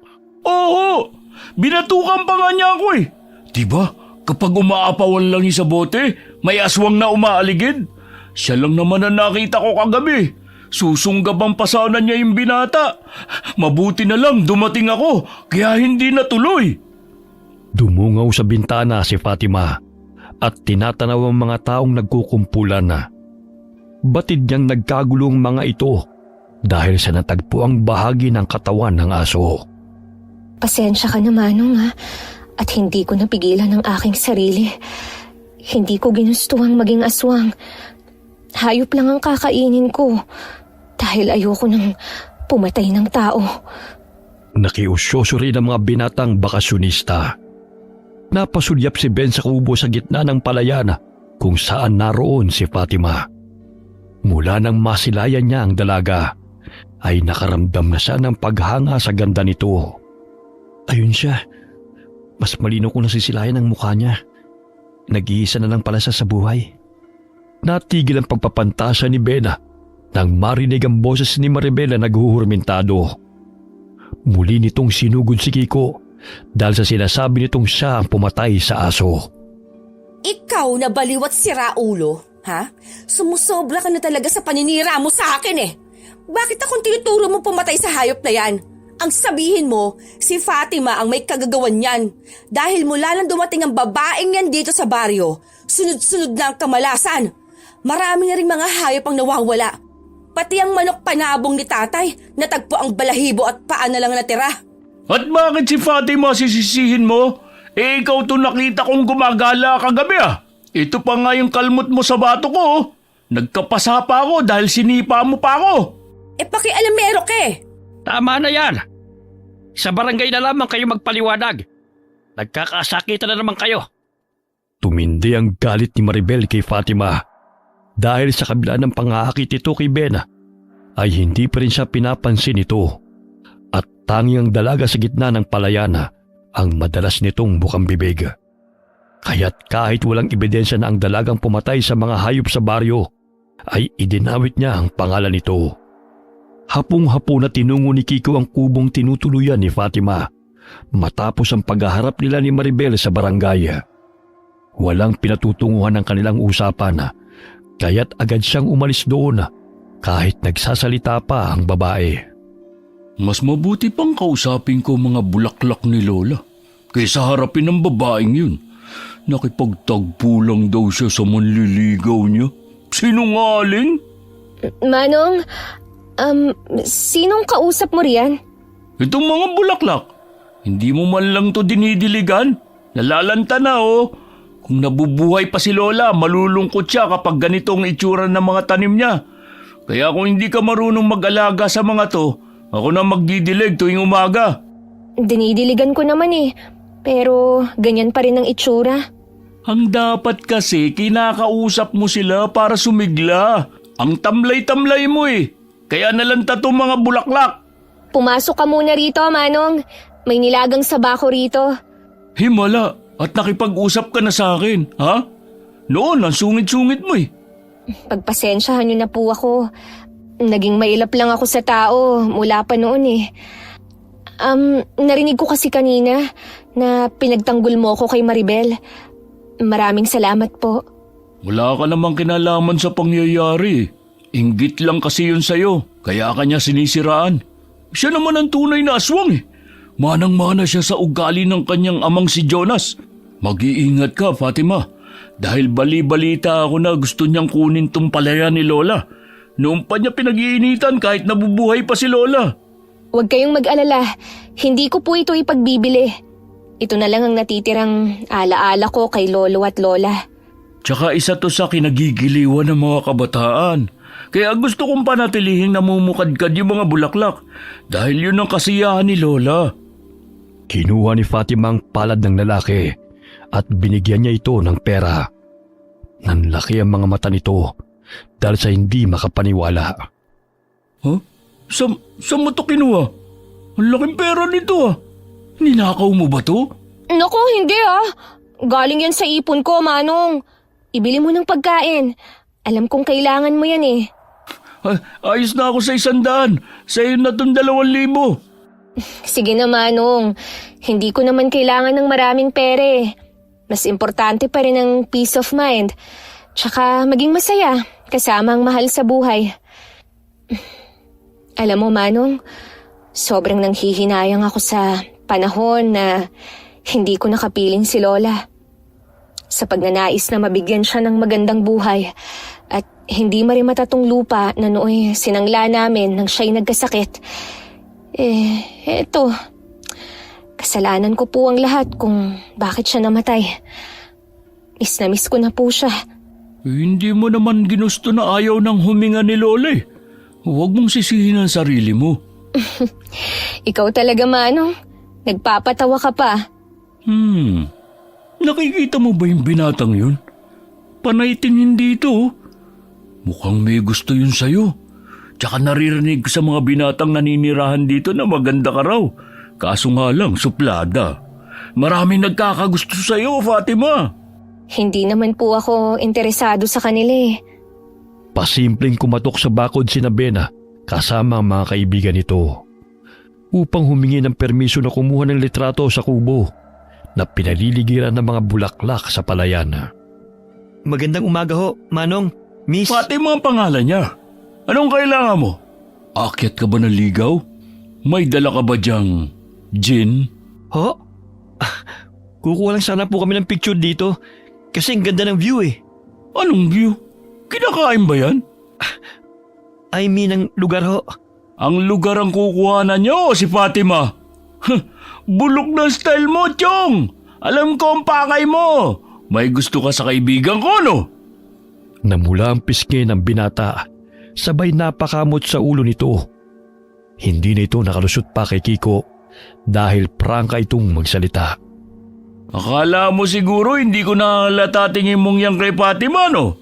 Oo! Binatukan pa nga niya ako eh! Diba? Kapag umaapawan lang yung sa bote, may aswang na umaaligid. Siya lang naman ang nakita ko kagabi. Susunggabang pasanan niya yung binata. Mabuti na lang dumating ako, kaya hindi natuloy. Dumungaw sa bintana si Fatima at tinatanaw ang mga taong nagkukumpulan na. Batid niyang nagkagulong mga ito dahil sa natagpuang bahagi ng katawan ng aso. Pasensya ka na, Manong, ha? At hindi ko napigilan ang aking sarili. Hindi ko ginustuhang maging aswang. Hayop lang ang kakainin ko dahil ayoko nang pumatay ng tao. Nakiusyoso rin ang mga binatang bakasyonista. Napasulyap si Ben sa kubo sa gitna ng palayan kung saan naroon si Fatima. Mula nang masilayan niya ang dalaga, ay nakaramdam na siya ng paghanga sa ganda nito. Ayun siya. Mas malino kong nasisilayan ang mukha niya. Nag-iisa na lang pala siya sa buhay. Natigil ang pagpapantasa ni Bena nang marinig ang boses ni Maribel na naghuhurmentado. Muli nitong sinugod si Kiko dahil sa sinasabi nitong siya ang pumatay sa aso. Ikaw na baliw at siraulo, ha? Sumusobra ka na talaga sa paninira mo sa akin eh. Bakit akong tinuturo mo pumatay sa hayop na yan? Ang sabihin mo, si Fatima ang may kagagawan yan. Dahil mula nang dumating ang babaeng yan dito sa baryo, sunod-sunod na ang kamalasan. Marami na rin mga hayop ang nawawala. Pati ang manok panabong ni tatay, natagpo ang balahibo at paa na lang natira. At bakit si Fatima sisisihin mo? Eh ikaw to nakita kong gumagala kagabi ah. Ito pa nga yung kalmot mo sa bato ko. Oh. Nagkapasa pa ako dahil sinipa mo pa ako. Pakialamero ka eh. Tama na yan. Sa barangay na lamang kayo magpaliwanag. Nagkakasakitan na naman kayo. Tumindi ang galit ni Maribel kay Fatima. Dahil sa kabila ng pangakit ito kay Ben, ay hindi pa rin siya pinapansin ito. At tanging ang dalaga sa gitna ng palayana ang madalas nitong bukang bibig. Kaya't kahit walang ebidensya na ang dalagang pumatay sa mga hayop sa baryo, ay idinawit niya ang pangalan nito. Hapong-hapo na tinungo ni Kiko ang kubong tinutuluyan ni Fatima matapos ang paghaharap nila ni Maribel sa barangay. Walang pinatutunguhan ng kanilang usapan, kaya't agad siyang umalis doon kahit nagsasalita pa ang babae. Mas mabuti pang kausapin ko mga bulaklak ni Lola kaysa harapin ng babaeng yun. Nakipagtagpo lang daw siya sa manliligaw niya. Sinungaling? Manong, sinong kausap mo riyan? Itong mga bulaklak. Hindi mo man lang to dinidiligan. Nalalanta na oh. Kung nabubuhay pa si Lola, malulungkot siya kapag ganito ang itsura ng mga tanim niya. Kaya kung hindi ka marunong mag-alaga sa mga to, ako na magdidilig tuwing umaga. Dinidiligan ko naman eh. Pero ganyan pa rin ang itsura. Ang dapat kasi kinakausap mo sila para sumigla. Ang tamlay-tamlay mo eh. Kaya nalanta tong mga bulaklak. Pumasok ka muna rito, Manong. May nilagang sabako rito. Himala, at nakipag-usap ka na sa akin, ha? Noon, ang sungit-sungit mo eh. Pagpasensyahan niyo na po ako. Naging mailap lang ako sa tao mula pa noon eh. Narinig ko kasi kanina na pinagtanggol mo ko kay Maribel. Maraming salamat po. Wala ka namang kinalaman sa pangyayari. Inggit lang kasi yun sa'yo, kaya kanya sinisiraan. Siya naman ang tunay na aswang eh. Manang-mana siya sa ugali ng kanyang amang si Jonas. Mag-iingat ka, Fatima. Dahil bali-balita ako na gusto niyang kunin tong palayan ni Lola. Noon pa niya pinag-iinitan kahit nabubuhay pa si Lola. Huwag kayong mag-alala. Hindi ko po ito ipagbibili. Ito na lang ang natitirang alaala ko kay Lolo at Lola. Tsaka isa to sa kinagigiliwan ng mga kabataan. Kaya gusto kong panatilihing namumukadkad yung mga bulaklak. Dahil yun ang kasiyahan ni Lola. Kinuha ni Fatima ang palad ng lalaki at binigyan niya ito ng pera. Nanlaki ang mga mata nito dahil sa hindi makapaniwala. Huh? Saan mo to kinuha? Ang laking pera nito ah. Ninakaw mo ba to? Naku, hindi ah. Galing yan sa ipon ko, Manong. Ibili mo ng pagkain. Alam kong kailangan mo yan eh. Ayos na ako sa 100. Sa'yo na itong 2,000. Sige na, Manong. Hindi ko naman kailangan ng maraming pere. Mas importante pa rin ang peace of mind. Tsaka maging masaya kasama ang mahal sa buhay. Alam mo, Manong, sobrang nanghihinayang ako sa panahon na hindi ko nakapiling si Lola. Sa pagnanais na mabigyan siya ng magandang buhay at hindi marimatatong lupa na nooy sinangla namin nang siya'y nagkasakit. Eto, kasalanan ko po ang lahat kung bakit siya namatay. Miss na miss ko na po siya. Hindi mo naman ginusto na ayaw ng huminga ni Lola eh. Huwag mong sisihin ang sarili mo. Ikaw talaga, Manong. Nagpapatawa ka pa. Nakikita mo ba yung binatang yun? Panay tingin dito. Oh. Mukhang may gusto yun sa'yo. Tsaka naririnig ko sa mga binatang naninirahan dito na maganda ka raw. Kaso nga lang, suplada. Maraming nagkakagusto sa'yo, Fatima. Hindi naman po ako interesado sa kanila eh. Pasimpleng kumatok sa bakod si Bena kasama ang mga kaibigan nito upang humingi ng permiso na kumuha ng litrato sa kubo na pinaliligiran ng mga bulaklak sa palayan. Magandang umaga ho, Manong, Miss. Fatima ang pangalan niya. Anong kailangan mo? Akyat ka ba ng ligaw? May dala ka ba diyang gin? Ho? Kukuha lang sana po kami ng picture dito kasi ang ganda ng view eh. Anong view? Kinakain ba yan? I mean ang lugar ho. Ang lugar ang kukuhanan niyo, si Fatima. Bulok na style mo, Chong. Alam ko ang pakay mo. May gusto ka sa kaibigan ko, no? Namula ang pisngi ng binata, sabay napakamot sa ulo nito. Hindi na ito nakalusot pa kay Kiko dahil prangka itong magsalita. Akala mo siguro hindi ko nahalata tingin mong yan kay Fatima, no?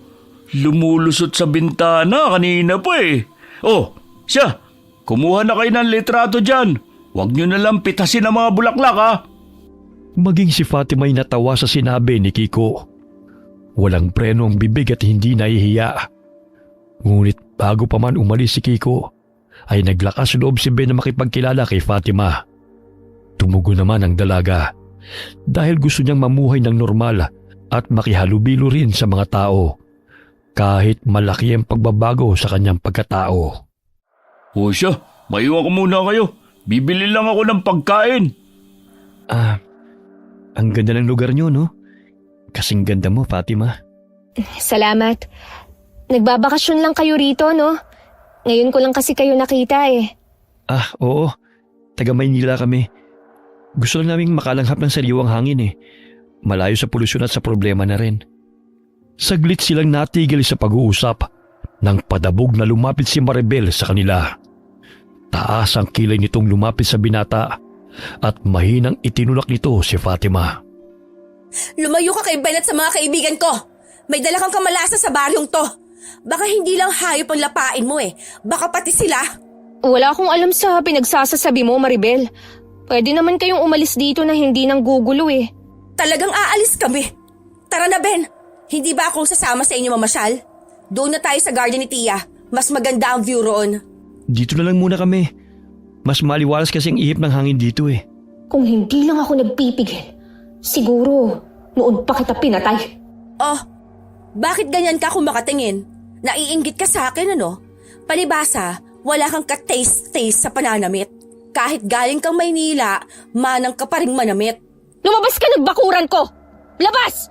Lumulusot sa bintana kanina pa eh. Oh, siya, kumuha na kayo ng litrato dyan. Huwag nyo nalang pitasin ang mga bulaklak, ha? Maging si Fatima ay natawa sa sinabi ni Kiko. Walang preno ang bibig at hindi nahihiya. Ngunit bago pa man umalis si Kiko, ay naglakas loob si Ben na makipagkilala kay Fatima. Tumugo naman ang dalaga dahil gusto niyang mamuhay ng normal at makihalubilo rin sa mga tao kahit malaki ang pagbabago sa kanyang pagkatao. O siya, maiwan ko muna kayo. Bibili lang ako ng pagkain. Ang ganda ng lugar niyo, no? Kasing ganda mo, Fatima. Salamat. Nagbabakasyon lang kayo rito, no? Ngayon ko lang kasi kayo nakita eh. Oo. Taga Maynila kami. Gusto lang naming makalanghap ng sariwang hangin eh. Malayo sa polusyon at sa problema na rin. Saglit silang natigil sa pag-uusap nang padabog na lumapit si Maribel sa kanila. Taas ang kilay nitong lumapit sa binata at mahinang itinulak nito si Fatima. Lumayo ka kay Ben at sa mga kaibigan ko. May dala kang kamalasan sa baryong to. Baka hindi lang hayop ang lapain mo eh. Baka pati sila. Wala akong alam sa pinagsasasabi mo, Maribel. Pwede naman kayong umalis dito na hindi nang gugulo eh. Talagang aalis kami. Tara na, Ben. Hindi ba akong sasama sa inyo mamasyal? Doon na tayo sa garden ni Tia. Mas maganda ang view roon. Dito na lang muna kami. Mas maliwalas kasi ang ihip ng hangin dito eh. Kung hindi lang ako nagpipigil, siguro noon pa kita pinatay. Oh, bakit ganyan ka kung makatingin? Naiinggit ka sa akin, ano? Palibasa, wala kang ka-taste-taste sa pananamit. Kahit galing kang Maynila, manang ka pa ring manamit. Lumabas ka ng bakuran ko! Labas!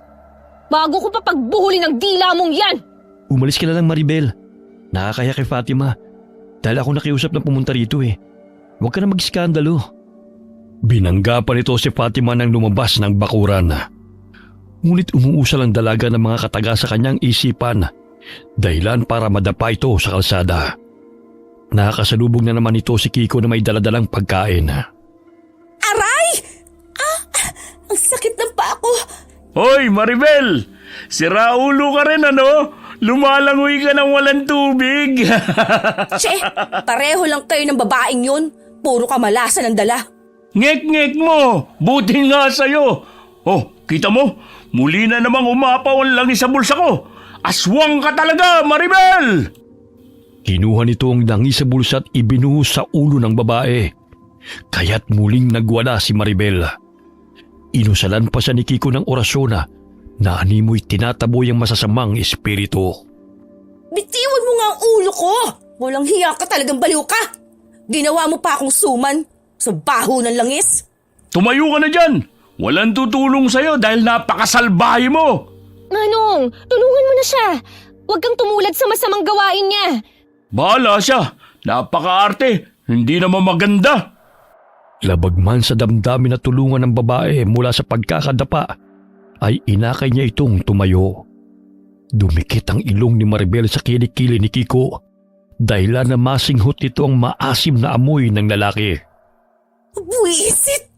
Bago ko pa pagbuhuli ng dila mong yan! Umalis ka na lang, Maribel. Nakakaya kay Fatima. Dahil ako nakiusap na pumunta rito eh. Huwag ka na mag-iskandalo. Binangga pa nito si Fatima nang lumabas ng bakuran. Ngunit umuusal ang dalaga ng mga kataga sa kanyang isipan, dahilan para madapa ito sa kalsada. Nakakasalubong na naman ito si Kiko na may daladalang pagkain. Aray! Ang sakit ng paa ko. Hoy, Maribel! Siraulo ka rin, ano? Lumalangoy ka ng walang tubig. Che, pareho lang kayo ng babaeng yun. Puro kamalasan ang dala. Ngek-ngek mo! Buti nga sa'yo! Oh, kita mo? Muli na namang umapaw ang langis sa bulsa ko! Aswang ka talaga, Maribel! Kinuha nito ang langis sa bulsa at ibinuhos sa ulo ng babae. Kaya't muling nagwala si Maribel. Inusalan pa siya ni Kiko ng orasyon na animoy tinataboy ang masasamang espiritu. Bitiwan mo nga ang ulo ko! Walang hiya ka, talagang baliw ka! Ginawa mo pa akong suman sa baho ng langis. Tumayo ka na dyan! Walang tutulong sa'yo dahil napakasalbahe mo! Manong, tulungan mo na siya. Huwag kang tumulad sa masamang gawain niya. Bahala siya! Napakaarte! Hindi naman maganda! Labag man sa damdamin na tulungan ng babae mula sa pagkakadapa, ay inakay niya itong tumayo. Dumikit ang ilong ni Maribel sa kilikili ni Kiko, dahilan na masinghot nito ang maasim na amoy ng lalaki. Buisit!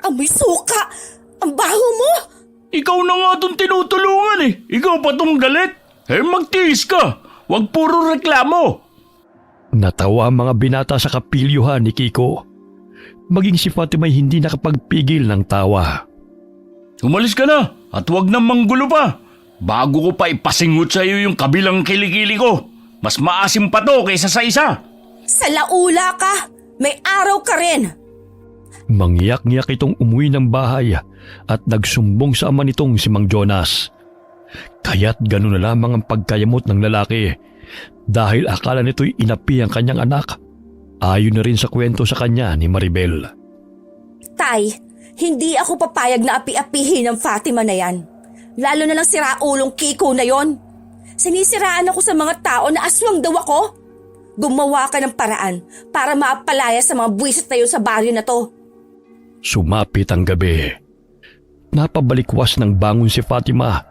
Amoy suka! Ang baho mo! Ikaw na nga itong tinutulungan eh! Ikaw pa itong galit! Magtiis ka! Huwag puro reklamo! Natawa ang mga binata sa kapilyuhan ni Kiko. Maging si Fatima ay hindi nakapagpigil ng tawa. Umalis ka na at huwag nang manggulo pa. Bago ko pa ipasingot sa iyo yung kabilang kilikili ko. Mas maasim pa to kaysa sa isa. Sa laula ka! May araw ka rin! Mangyak-ngyak itong umuwi ng bahay at nagsumbong sa ama nitong si Mang Jonas. Kaya't gano'n na lamang ang pagkayamot ng lalaki dahil akala nito'y inapi ang kanyang anak. Ayon na rin sa kwento sa kanya ni Maribel. Tay, hindi ako papayag na api-apihin ng Fatima na yan. Lalo na lang siraulong Kiko na yon. Sinisiraan ako sa mga tao na aswang daw ako. Gumawa ka ng paraan para maapalaya sa mga buwisit na yun sa baryo na to. Sumapit ang gabi. Napabalikwas ng bangon si Fatima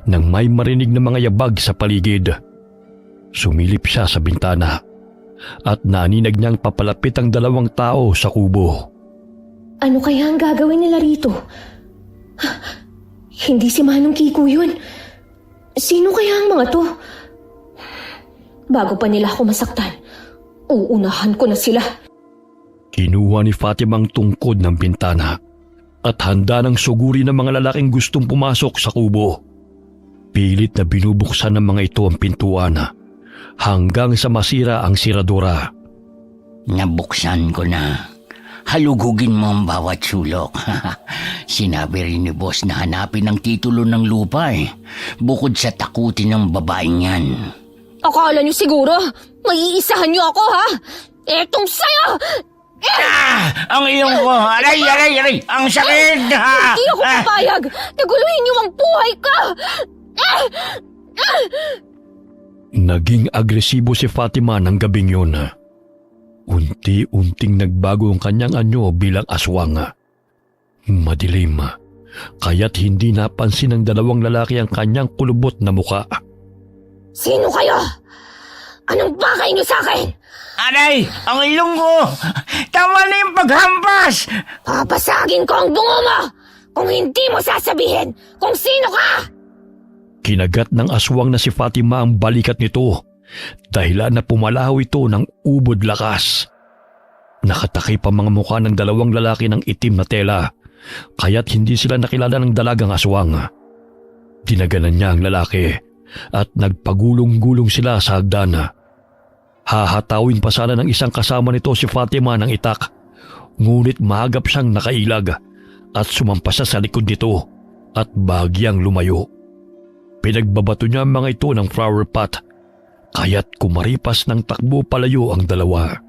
nang may marinig na mga yabag sa paligid. Sumilip siya sa bintana at naninag niyang papalapit ang dalawang tao sa kubo. Ano kaya ang gagawin nila rito? Hindi si Manong Kiko yun. Sino kaya ang mga to? Bago pa nila ako masaktan, uunahan ko na sila. Kinuha ni Fatima ang tungkod ng bintana at handa ng suguri ng mga lalaking gustong pumasok sa kubo. Pilit na binubuksan ng mga ito ang pintuan hanggang sa masira ang siradura. Nabuksan ko na. Halugugin mo ang bawat sulok. Sinabi rin ni boss na hanapin ang titulo ng lupa bukod sa takutin ng babaeng yan. Akala niyo siguro, maiisahan niyo ako ha? Etong sayo! Ang iyong ko! Aray! Ang sakit! Hindi ako papayag! Naguluhin niyo ang buhay ko! Naging agresibo si Fatima ng gabing yun. Unti-unting nagbago ang kanyang anyo bilang aswang. Madilim, kaya't hindi napansin ng dalawang lalaki ang kanyang kulubot na muka. Sino kayo? Anong bakay niyo sa akin? Aray! Ang ilong ko! Tama na yung paghampas! Papasagin ko ang bungo mo! Kung hindi mo sasabihin kung sino ka! Kinagat ng aswang na si Fatima ang balikat nito, dahilan na pumalaw ito ng ubod lakas. Nakatakip ang mga mukha ng dalawang lalaki ng itim na tela, kaya't hindi sila nakilala ng dalagang aswang. Dinaganan niya ang lalaki at nagpagulong-gulong sila sa hagdan. Hahatawin pa sana ng isang kasama nito si Fatima ng itak, ngunit mahagap siyang nakailag at sumampas siya sa likod nito at bahagyang lumayo. Pinagbabato niya ang mga ito ng flower pot, kaya't kumaripas ng takbo palayo ang dalawa.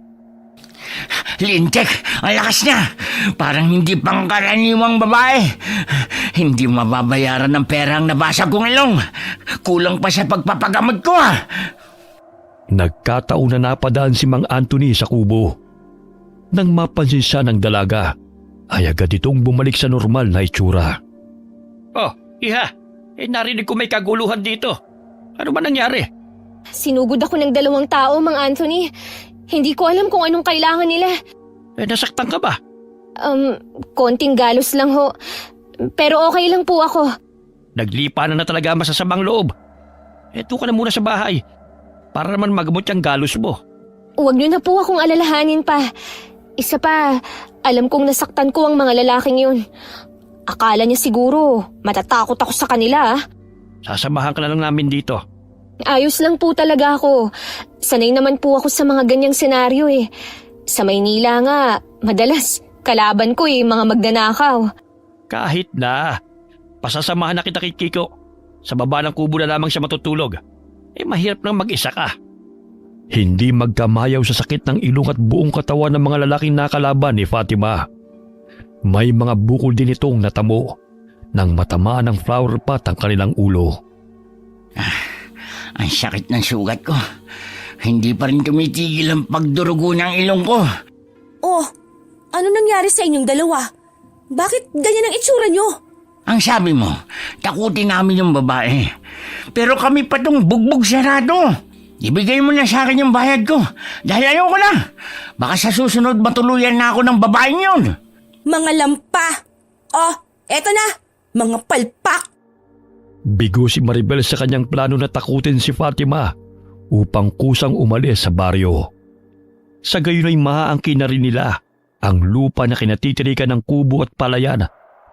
Lintik! Ang lakas niya! Parang hindi pangkaraniwang babae. Hindi mababayaran ng pera ang nabasag kong ilong. Kulang pa sa pagpapagamot ko Nagkataon na napadaan si Mang Anthony sa kubo. Nang mapansin siya ng dalaga, ay agad itong bumalik sa normal na itsura. Oh, iha! Narinig ko may kaguluhan dito. Ano ba nangyari? Sinugod ako ng dalawang tao, Mang Anthony. Hindi ko alam kung anong kailangan nila. Nasaktan ka ba? Konting galos lang ho. Pero okay lang po ako. Naglipa na talaga ang masasamang loob. Eto ka na muna sa bahay para naman magamot yung galos mo. Huwag niyo na po akong alalahanin pa. Isa pa, alam kong nasaktan ko ang mga lalaking yun. Akala niya siguro matatakot ako sa kanila. Sasamahan ka na lang namin dito. Ayos lang po talaga ako. Sanay naman po ako sa mga ganyang senaryo . Sa Maynila nga, madalas Kalaban ko mga magnanakaw. Kahit na. Pasasamahan na kita kay Kiko. Sa baba ng kubo na lamang siya matutulog. Mahirap nang mag-isa ka. Hindi magkamayaw sa sakit ng ilong at buong katawan ng mga lalaking nakalaban ni Fatima. May mga bukol din itong natamo nang matamaan ng flower pot ang kanilang ulo. Ang sakit ng sugat ko. Hindi pa rin tumitigil ang pagdurugo ng ilong ko. Oh, ano nangyari sa inyong dalawa? Bakit ganyan ang itsura nyo? Ang sabi mo, takutin namin yung babae. Pero kami pa tong bugbog sarado. Ibigay mo na sa akin yung bayad ko. Dahil ayoko na. Baka sa susunod matuluyan na ako ng babaeng yun. Mga lampa! Oh, eto na! Mga palpak! Bigo si Maribel sa kanyang plano na takutin si Fatima upang kusang umalis sa baryo. Sa gayon ay maaangkin na rin nila ang lupa na kinatitirikan ng kubo at palayan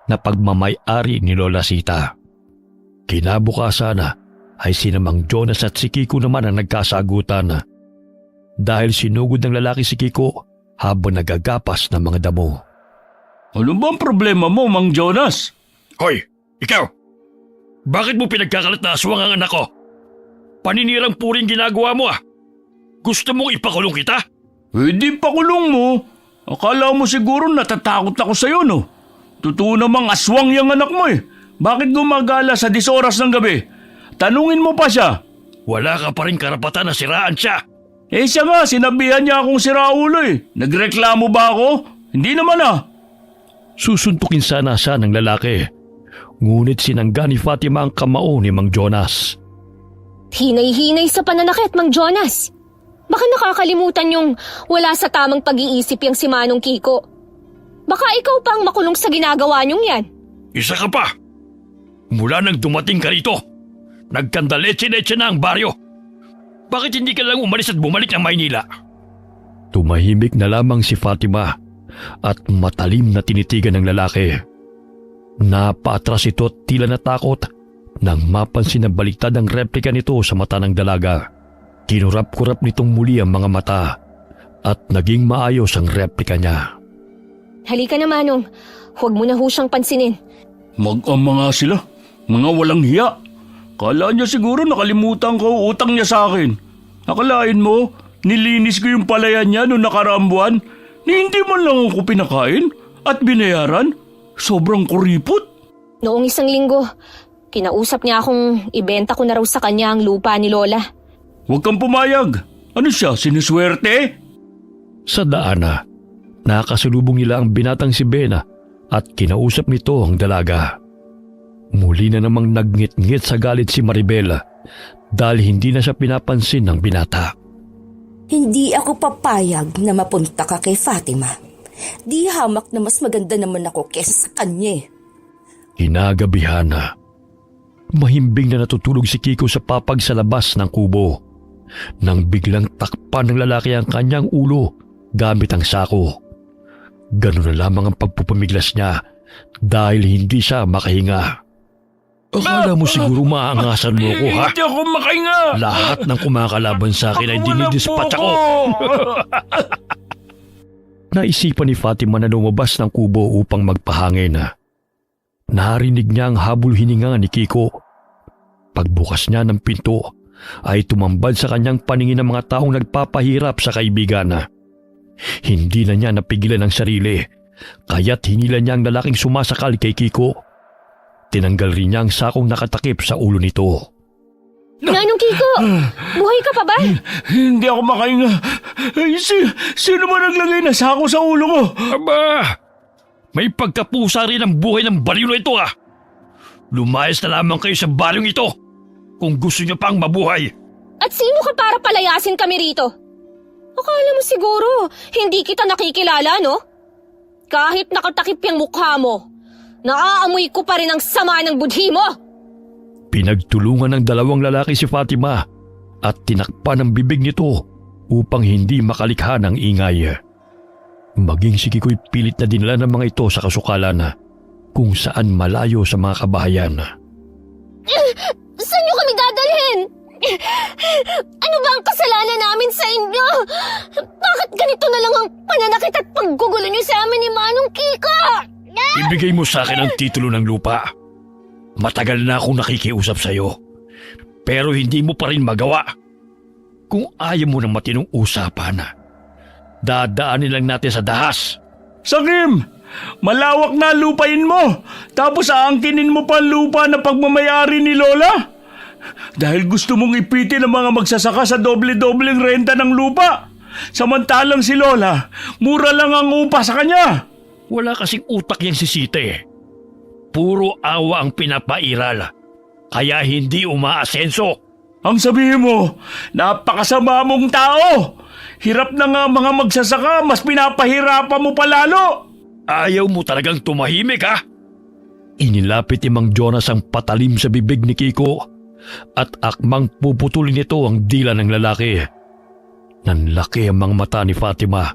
na pagmamay-ari ni Lola Sita. Kinabukasan ay sina Mang Jonas at si Kiko naman ang nagkasagutan dahil sinugod ng lalaki si Kiko habang nagagapas ng mga damo. Ano bang problema mo, Mang Jonas? Hoy, ikaw! Bakit mo pinagkakalat na aswang ang anak ko? Paninirang puring ginagawa mo Gusto mong ipakulong kita? Di pakulong mo. Akala mo siguro natatakot ako sa'yo, no? Totoo namang aswang yung anak mo Bakit gumagala sa 10 oras ng gabi? Tanungin mo pa siya. Wala ka pa rin karapatan na siraan siya. Siya nga, sinabihan niya akong siraulo Nagreklamo ba ako? Hindi naman Susuntukin sana siya ng lalaki. Ngunit sinangga ni Fatima ang kamao ni Mang Jonas. Hinay-hinay sa pananakit, Mang Jonas. Baka nakakalimutan yung wala sa tamang pag-iisip yung si Manong Kiko. Baka ikaw pa ang makulong sa ginagawa niyong yan. Isa ka pa. Mula nang dumating ka rito, nagkandaletse-letse na ang baryo. Bakit hindi ka lang umalis at bumalik ng Maynila? Tumahimik na lamang si Fatima at matalim na tinitigan ng lalaki. Napaatras ito at tila natakot nang mapansin na baliktad ang replika nito sa mata ng dalaga. Kinurap-kurap nitong muli ang mga mata at naging maayos ang replika niya. Halika na, Manong. Huwag mo na ho siyang pansinin. Mag-ama nga sila. Mga walang hiya. Kala niya siguro nakalimutan ko utang niya sa akin. Akalain mo, nilinis ko yung palayan niya noong nakaraang buwan. Hindi man lang ako pinakain at binayaran. Sobrang kuripot. Noong 1 linggo, kinausap niya akong ibenta ko na raw sa kanya ang lupa ni Lola. Huwag kang pumayag. Ano siya, sinuswerte? Sa daan nakasalubong nila ang binatang si Bena at kinausap nito ang dalaga. Muli na namang nagngit-ngit sa galit si Maribel dahil hindi na siya pinapansin ng binata. Hindi ako papayag na mapunta ka kay Fatima. Di hamak na mas maganda naman ako kesa sa kanya. Kinagabihan mahimbing na natutulog si Kiko sa papag sa labas ng kubo nang biglang takpan ng lalaki ang kanyang ulo gamit ang sako. Ganun na lamang ang pagpupamiglas niya dahil hindi siya makahinga. Akala mo siguro maangasan mo ko, ha? Hindi ako makahinga. Lahat ng kumakalaban sa akin ay dinidispatch ako. Naisipan ni Fatima na lumabas ng kubo upang magpahangin. Narinig niya ang habol hininga ni Kiko. Pagbukas niya ng pinto ay tumambad sa kanyang paningin ng mga taong nagpapahirap sa kaibigan. Hindi na niya napigilan ang sarili, kaya't hinila niya ang lalaking sumasakal kay Kiko. Tinanggal rin niya ang sakong nakatakip sa ulo nito. Nanong Kiko, buhay ka pa ba? Hindi ako makahinga. Sino ba naglagay na sako sa ulo ko? Aba! May pagkapusa rin ang buhay ng baliw na ito Lumayas na lamang kayo sa baryong ito kung gusto niyo pang mabuhay. At sino ka para palayasin kami rito? Akala mo siguro, hindi kita nakikilala, no? Kahit nakatakip yung mukha mo, naaamoy ko pa rin ang sama ng budhi mo! Pinagtulungan ng dalawang lalaki si Fatima at tinakpan ang bibig nito upang hindi makalikha ng ingay. Maging si Kiko'y pilit na dinala ng mga ito sa kasukalan kung saan malayo sa mga kabahayan. Saan niyo kami dadalhin? Ano ba ang kasalanan namin sa inyo? Bakit ganito na lang ang pananakit at paggugulo niyo sa amin ni Manong Kiko? Ibigay mo sa akin ang titulo ng lupa. Matagal na akong nakikiusap sa'yo. Pero hindi mo pa rin magawa. Kung ayaw mo ng matinong usapan, dadaanin lang natin sa dahas. Sakim! Malawak na lupain mo, tapos aangkinin mo pa ang lupa na pagmamayari ni Lola? Dahil gusto mong ipitin ang mga magsasaka sa doble-dobleng renta ng lupa. Samantalang si Lola, mura lang ang upa sa kanya. Wala kasing utak yang sisite. Puro awa ang pinapairal. Kaya hindi umaasenso. Ang sabihin mo, napakasama mong tao. Hirap na nga mga magsasaka, mas pinapahirapan mo palalo. Ayaw mo talagang tumahimik, ha? Inilapit ni Mang Jonas ang patalim sa bibig ni Kiko at akmang puputulin nito ang dila ng lalaki. Nanlaki ang mga mata ni Fatima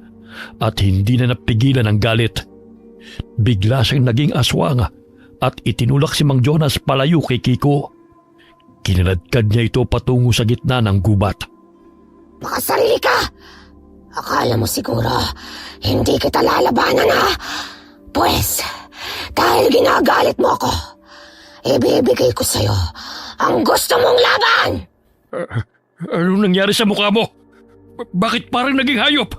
at hindi na napigilan ang galit. Bigla siyang naging aswang at itinulak si Mang Jonas palayo kay Kiko. Kinaladkad niya ito patungo sa gitna ng gubat. Makasarili ka! Akala mo siguro hindi kita lalabanan, ha? Pues, dahil ginagalit mo ako, ibibigay ko sa'yo ang gusto mong laban! Ano nangyari sa mukha mo? Bakit parang naging hayop?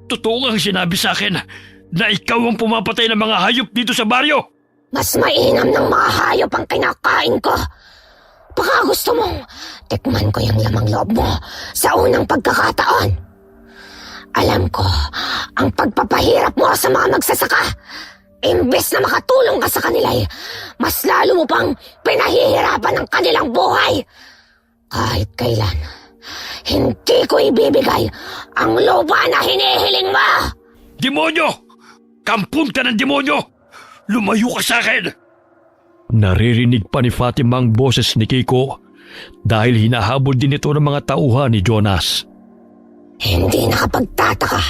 Totoo ang sinabi sa akin na ikaw ang pumapatay ng mga hayop dito sa baryo. Mas mainam ng mga hayop ang kinakain ko. Baka gusto mong tikman ko yung lamang loob mo sa unang pagkakataon. Alam ko, ang pagpapahirap mo sa mga magsasaka, imbes na makatulong ka sa kanila, mas lalo mo pang pinahihirapan ang kanilang buhay. Kahit kailan, hindi ko ibibigay ang lupa na hinihiling mo. Demonyo! Kampun ka ng demonyo! Lumayo ka sa akin! Naririnig pa ni Fatima ang boses ni Kiko dahil hinahabol din ito ng mga tauhan ni Jonas. Hindi nakapagtataka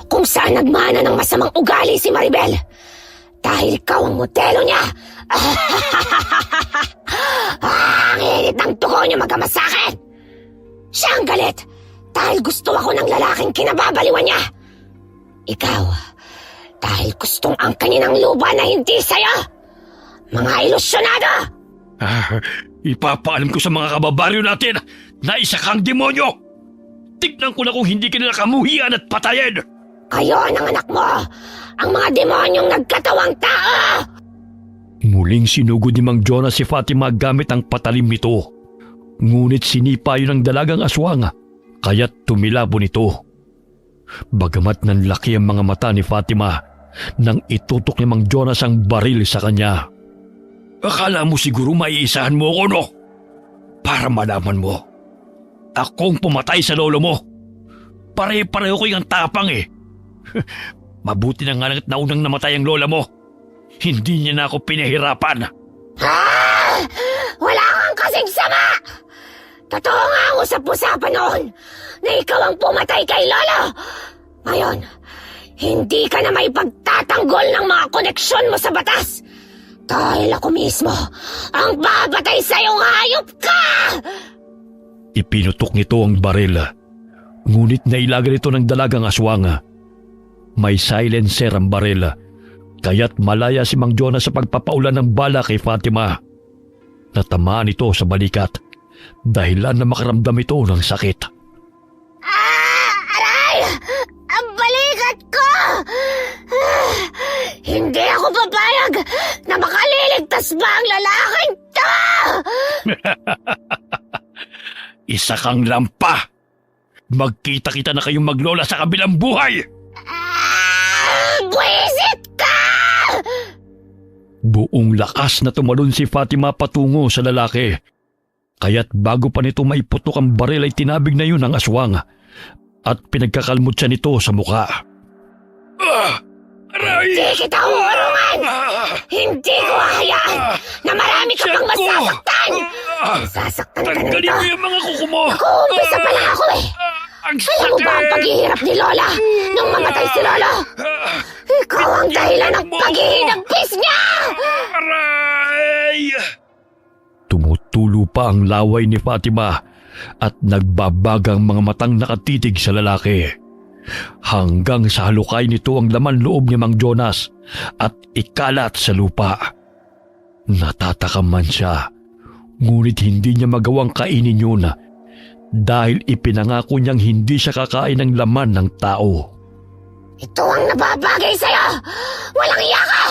kung saan nagmana ng masamang ugali si Maribel. Dahil ikaw ang modelo niya. Ang init ng tuko niya magama sa akin. Siya ang galit dahil gusto ako ng lalaking kinababaliwan niya. Ikaw, dahil gustong angkanin ang lupa na hindi sa'yo. Mga ilusyonado! Ipapaalam ko sa mga kababaryo natin na isa kang demonyo! Tignan ko na kung hindi ka nila kamuhian at patayin! Kayo ang anak mo! Ang mga demonyong nagkatawang tao! Muling sinugod ni Mang Jonas si Fatima gamit ang patalim nito. Ngunit sinipa yun ng dalagang aswang, kaya't tumilabo nito. Bagamat nanlaki ang mga mata ni Fatima, nang itutok ni Mang Jonas ang baril sa kanya. Akala mo siguro maiisahan mo ako, no? Para malaman mo, akong pumatay sa lolo mo. Pare-pareho ko yung tapang eh. Mabuti na nga lang at naunang namatay ang lola mo. Hindi niya na ako pinahirapan. Wala kang kasing sama! Totoo nga ang usap-usapan noon na ikaw ang pumatay kay lolo. Ngayon, hindi ka na may pagtatanggol ng mga koneksyon mo sa batas. Dahil ako mismo ang babatay sa'yo, hayop ka! Ipinutok nito ang baril, ngunit nailagan ito ng dalagang aswang. May silencer ang baril, kaya't malaya si Mang Jonas sa pagpapaulan ng bala kay Fatima. Natamaan ito sa balikat, dahilan na makaramdam ito ng sakit. Aray! Ang balikat ko! Hindi ako papayag na makaliligtas ba ang lalaking to! Isa kang lampa! Magkita-kita na kayong maglola sa kabilang buhay! Buwisit ka! Buong lakas na tumalon si Fatima patungo sa lalaki. Kaya't bago pa nito maiputok ang baril ay tinabig na yun ang aswang at pinagkakalmot siya nito sa mukha. Aray! Hindi kita uurungan! Hindi ko hahayaan na marami ka pang masasaktan! Sasaktan ka na Tanggalin nito! mo yung mga kuko mo! Nag-uumpisa pa lang ako eh! Ang Alam mo ba ang paghihirap ni Lola nung mamatay si Lolo? Ikaw ang dahilan ng paghihinagpis niya! Aray! Tulo pa ang laway ni Fatima at nagbabagang mga matang nakatitig sa lalaki. Hanggang sa halukay nito ang laman loob ni Mang Jonas at ikalat sa lupa. Natatakam man siya, ngunit hindi niya magawang kainin yun dahil ipinangako niyang hindi siya kakain ng laman ng tao. Ito ang nababagay sa'yo! Walang iya ka!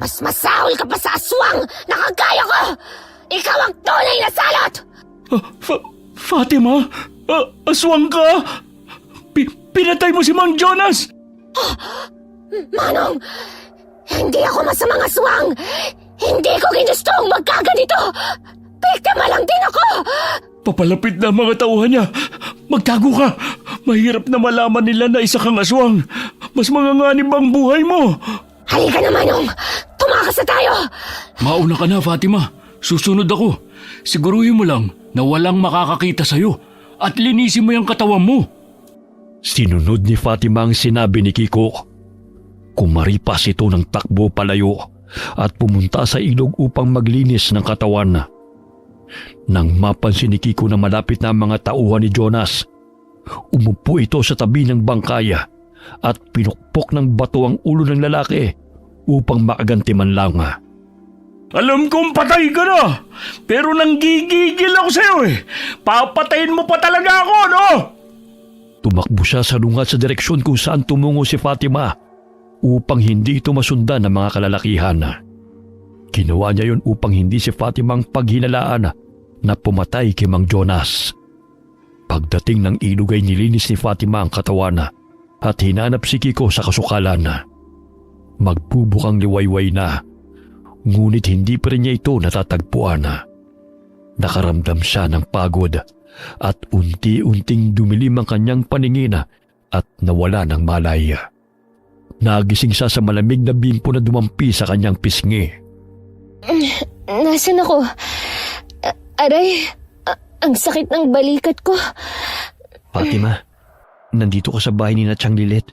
Mas masahol ka pa sa aswang na kagaya ko! Ikaw ang tunay na salot! Fatima? Aswang ka? Pinatay mo si Mang Jonas? Manong, hindi ako masamang aswang! Hindi ko ginustong magkaganito! Biktima lang din ako! Papalapit na ang mga tauhan niya. Magtago ka. Mahirap na malaman nila na isa kang aswang. Mas manganganib ang buhay mo. Halika na, Manong! Tumakas na tayo! Mauna ka na, Fatima. Susunod ako. Siguruhin mo lang na walang makakakita sa'yo at linisin mo yung katawan mo. Sinunod ni Fatima ang sinabi ni Kiko. Kumaripas ito ng takbo palayo at pumunta sa ilog upang maglinis ng katawan. Nang mapansin ni Kiko na malapit na ang mga tauhan ni Jonas, umupo ito sa tabi ng bangkaya at pinukpok ng bato ang ulo ng lalaki upang makaganti man lang. Alam kong patay ka na, pero nanggigigil ako sa'yo eh. Papatayin mo pa talaga ako, no? Tumakbo siya sa lungat sa direksyon kung saan tumungo si Fatima upang hindi ito masundan ng mga kalalakihan. Ginawa niya yon upang hindi si Fatima ang paghinalaan na pumatay kay Mang Jonas. Pagdating ng ilog ay nilinis ni Fatima ang katawan at hinanap si Kiko sa kasukalan. Magbubukang liwayway na, ngunit hindi pa rin niya ito natatagpuan. Nakaramdam siya ng pagod at unti-unting dumilim ang kanyang paningin at nawala ng malay. Nagising siya sa malamig na bimpo na dumampi sa kanyang pisngi. Nasaan ako? Aray, ang sakit ng balikat ko. Fatima, nandito ka sa bahay ni Natsyang Lilet.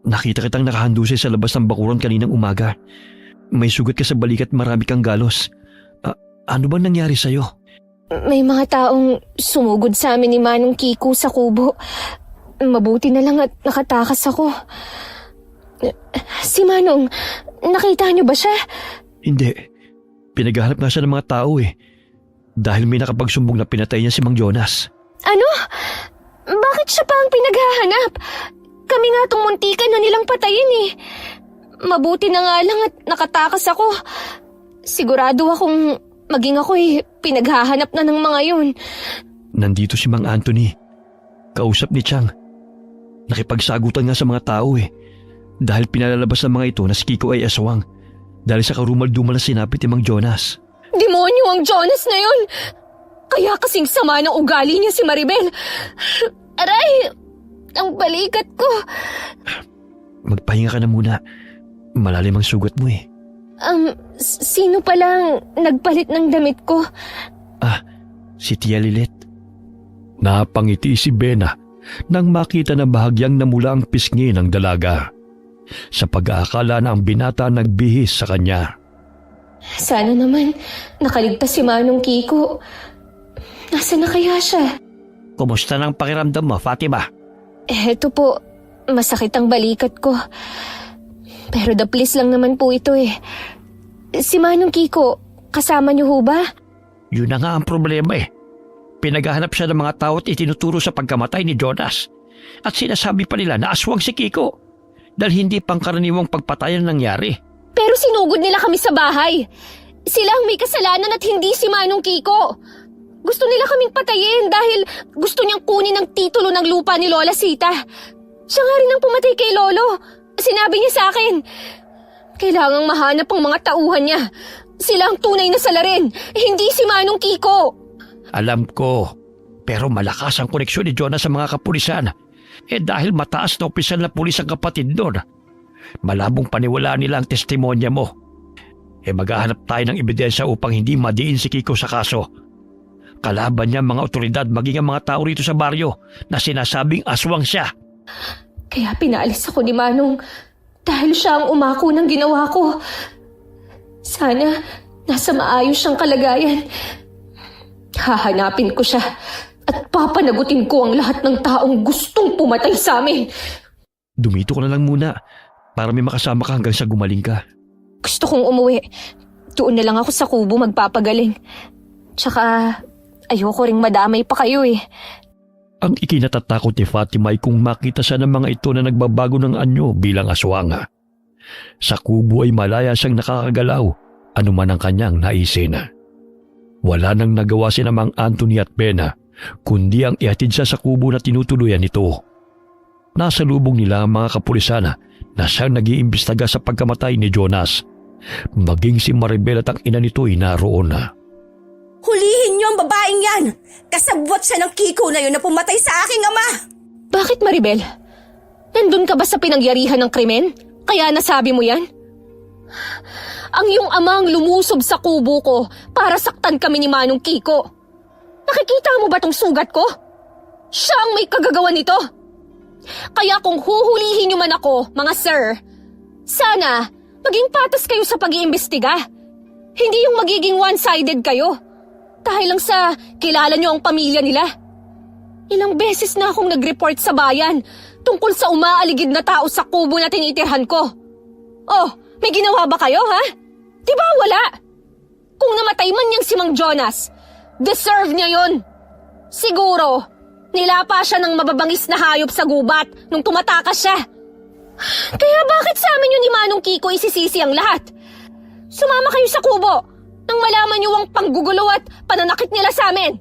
Nakita kitang nakahandusay sa labas ng bakuran kaninang umaga. May sugat ka sa balikat, marami kang galos. Ano bang nangyari sa'yo? May mga taong sumugod sa amin ni Manong Kiko sa kubo. Mabuti na lang at nakatakas ako. Si Manong, nakita niyo ba siya? Hindi. Pinaghahanap nga siya ng mga tao eh. Dahil may nakapagsumbong na pinatay niya si Mang Jonas. Ano? Bakit siya pa ang pinaghahanap? Kami nga tong muntikan na nilang patayin eh. Mabuti na nga lang at nakatakas ako. Sigurado akong maging ako pinaghahanap na ng mga yun. Nandito si Mang Anthony. Kausap ni Chang. Nakipagsagutan nga sa mga tao eh. Dahil pinalalabas ng mga ito na si Kiko ay aswang. Dahil sa karumal-dumal na sinapit ni Mang Jonas. Demonyo ang Jonas na yun! Kaya kasing sama ng ugali niya si Maribel. Aray! Ang balikat ko. Magpahinga ka na muna. Malalim ang sugat mo eh. Sino palang nagpalit ng damit ko? Si Tia Lilet. Napangiti si Bena nang makita na bahagyang namula ang pisngi ng dalaga. Sa pag-aakala na ang binata nagbihis sa kanya. Sana naman nakaligtas si Manong Kiko. Nasaan na kaya siya? Kumusta ng pakiramdam mo, Fatima? Eto po, masakit ang balikat ko. Pero daplis lang naman po ito eh. Si Manong Kiko, kasama niyo ho ba? Yun na nga ang problema eh. Pinaghahanap siya ng mga tao at itinuturo sa pagkamatay ni Jonas. At sinasabi pa nila na aswang si Kiko. Dahil hindi pangkaraniwang pagpatayan nangyari. Pero sinugod nila kami sa bahay. Sila ang may kasalanan at hindi si Manong Kiko. Gusto nila kaming patayin dahil gusto niyang kunin ang titulo ng lupa ni Lola Sita. Siya nga rin ang pumatay kay Lolo. Sinabi niya sa akin. Kailangang mahanap ang mga tauhan niya. Sila ang tunay na salarin, hindi si Manong Kiko. Alam ko, pero malakas ang koneksyon ni Jonas sa mga kapulisan. Dahil mataas na opisyal na pulis ang kapatid doon. Malabong paniwalaan nila ang testimonya mo. Maghahanap tayo ng ebidensya upang hindi madiin si Kiko sa kaso. Kalaban niya mga otoridad maging ang mga tao rito sa baryo na sinasabing aswang siya. Kaya pinaalis ako ni Manong dahil siya ang umako ng ginawa ko. Sana nasa maayos siyang kalagayan. Hahanapin ko siya at papanagutin ko ang lahat ng taong gustong pumatay sa amin. Dumito ka na lang muna para may makasama ka hanggang sa gumaling ka. Gusto kong umuwi. Doon na lang ako sa kubo magpapagaling. Tsaka ayoko ring madamay pa kayo eh. Ang ikinatatakot ni Fatima ay kung makita siya ng mga ito na nagbabago ng anyo bilang aswang. Sa kubo ay malaya siyang nakakagalaw, anuman ang kanyang naisin. Wala nang nagawa si Mang Anthony at Bena, kundi ang ihatid siya sa kubo na tinutuluyan nito. Nasa lubong nila ang mga kapulisan na siyang nag-iimbestiga sa pagkamatay ni Jonas. Maging si Maribel at ang ina nito ay naroon na. Hulihin niyo ang babaeng yan! Kasabwat siya ng Kiko na yun na pumatay sa aking ama! Bakit, Maribel? Nandun ka ba sa pinangyarihan ng krimen? Kaya nasabi mo yan? Ang iyong ama ang lumusob sa kubo ko para saktan kami ni Manong Kiko. Nakikita mo ba tong sugat ko? Siya ang may kagagawa nito. Kaya kung huhulihin niyo man ako, mga sir, sana maging patas kayo sa pag-iimbestiga. Hindi yung magiging one-sided kayo. Dahil lang sa kilala niyo ang pamilya nila. Ilang beses na akong nag-report sa bayan tungkol sa umaaligid na tao sa kubo na tinitirhan ko. Oh, may ginawa ba kayo, ha? Di ba wala? Kung namatay man niyang si Mang Jonas, deserve niya yon. Siguro, nilapa siya ng mababangis na hayop sa gubat nung tumatakas siya. Kaya bakit sa amin yun ni Manong Kiko isisisi ang lahat? Sumama kayo sa kubo nang malaman niyo ang panggugulo at pananakit nila sa amin.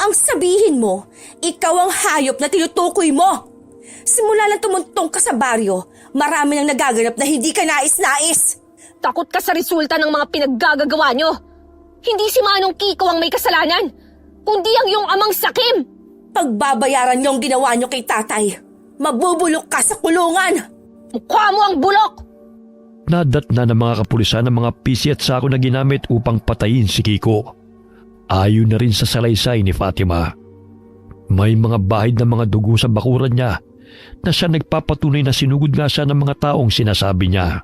Ang sabihin mo, ikaw ang hayop na tinutukoy mo. Simula lang tumuntong ka sa baryo, marami nang nagaganap na hindi ka nais-nais. Takot ka sa resulta ng mga pinaggagawa niyo. Hindi si Manong Kiko ang may kasalanan, kundi ang iyong amang sakim. Pagbabayaran niyo ang ginawa niyo kay tatay, mabubulok ka sa kulungan. Mukha mo ang bulok! Nadatna ng mga kapulisan ng mga pisi at sako na ginamit upang patayin si Kiko. Ayon na rin sa salaysay ni Fatima. May mga bahid na mga dugo sa bakuran niya na siya nagpapatunay na sinugod nga siya ng mga taong sinasabi niya.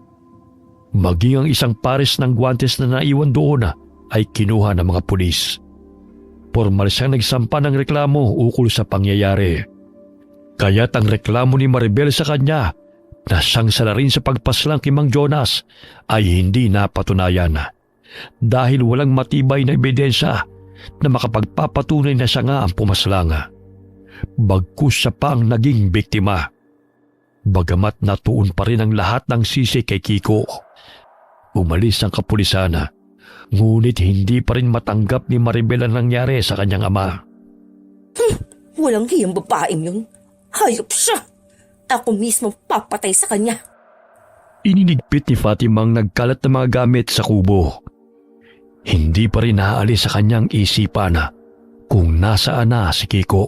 Maging ang isang pares ng guwantes na naiwan doon ay kinuha ng mga pulis. Formal siyang nagsampa ng reklamo ukol sa pangyayari. Kaya't ang reklamo ni Maribel sa kanya na siyang salarin sa pagpaslang kay Mang Jonas ay hindi napatunayan dahil walang matibay na ebidensya na makapagpapatunay na siya nga ang pumaslang. Bagkus siya pa ang naging biktima. Bagamat natuon pa rin ang lahat ng sisi kay Kiko. Umalis ang kapulisan, ngunit hindi pa rin matanggap ni Maribel ang nangyari sa kanyang ama. Walang hiyang babaeng yun. Hayop siya. Ako mismo papatay sa kanya. Ininigpit ni Fatima ang nagkalat na mga gamit sa kubo. Hindi pa rin naaalis sa kanyang isipan kung nasaan na si Kiko.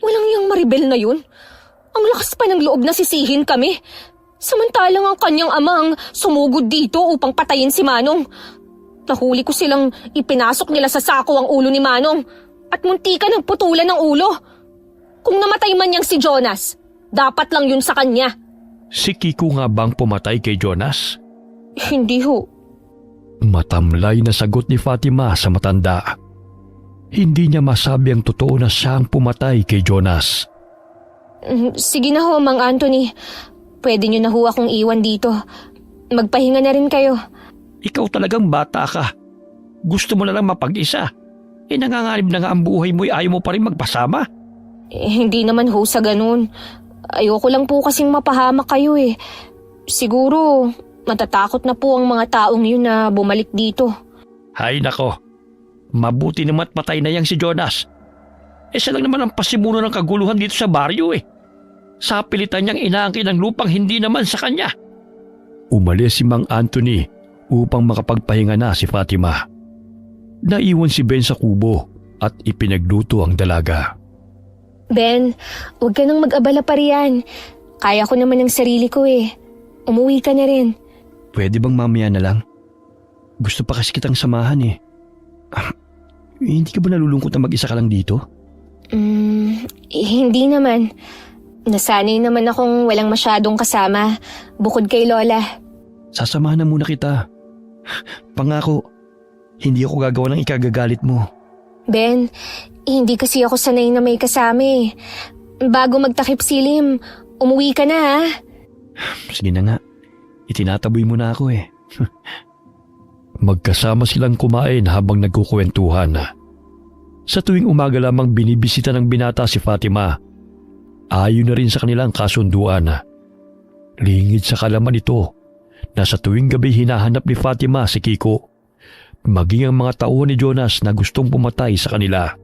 Walang yung Maribel na yun. Ang lakas pa ng loob na sisihin kami. Samantalang ang kanyang amang sumugod dito upang patayin si Manong. Nahuli ko silang ipinasok nila sa sako ang ulo ni Manong at muntikan ang putulan ng ulo. Kung namatay man niyang si Jonas, dapat lang yun sa kanya. Si Kiko nga bang pumatay kay Jonas? Hindi ho. Matamlay na sagot ni Fatima sa matanda. Hindi niya masabi ang totoo na siya ang pumatay kay Jonas. Sige na ho, Mang Anthony. Pwede niyo na ho akong iwan dito. Magpahinga na rin kayo. Ikaw talagang bata ka. Gusto mo na lang mapag-isa. Nanganganib na nga ang buhay mo ayaw mo pa rin magpasama. Hindi naman ho sa ganun. Ayoko lang po kasing mapahamak kayo eh. Siguro, matatakot na po ang mga taong yun na bumalik dito. Hay nako, mabuti naman patay na yang si Jonas. Siya lang naman ang pasimuno ng kaguluhan dito sa baryo eh. Sa pilitan niyang inaangkin ng lupang hindi naman sa kanya. Umalis si Mang Anthony upang makapagpahinga na si Fatima. Naiwan si Ben sa kubo at ipinagluto ang dalaga. Ben, huwag ka nang mag-abala pa riyan. Kaya ko naman ang sarili ko eh. Umuwi ka na rin. Pwede bang mamaya na lang? Gusto pa kasi kitang samahan eh. Hindi ka ba nalulungkot na mag-isa ka lang dito? Hindi naman. Nasanay naman akong walang masyadong kasama bukod kay Lola. Sasamahan na muna kita. Pangako, hindi ako gagawa ng ikagagalit mo. Ben, hindi kasi ako sanay na may kasama eh. Bago magtakip silim, umuwi ka na ha. Sige na nga, itinataboy mo na ako eh. Magkasama silang kumain habang nagkukwentuhan. Sa tuwing umaga lamang binibisita ng binata si Fatima. Ayon na rin sa kanilang kasunduan. Lingid sa kalaman ito na sa tuwing gabi hinahanap ni Fatima si Kiko, maging ang mga tauhan ni Jonas na gustong pumatay sa kanila.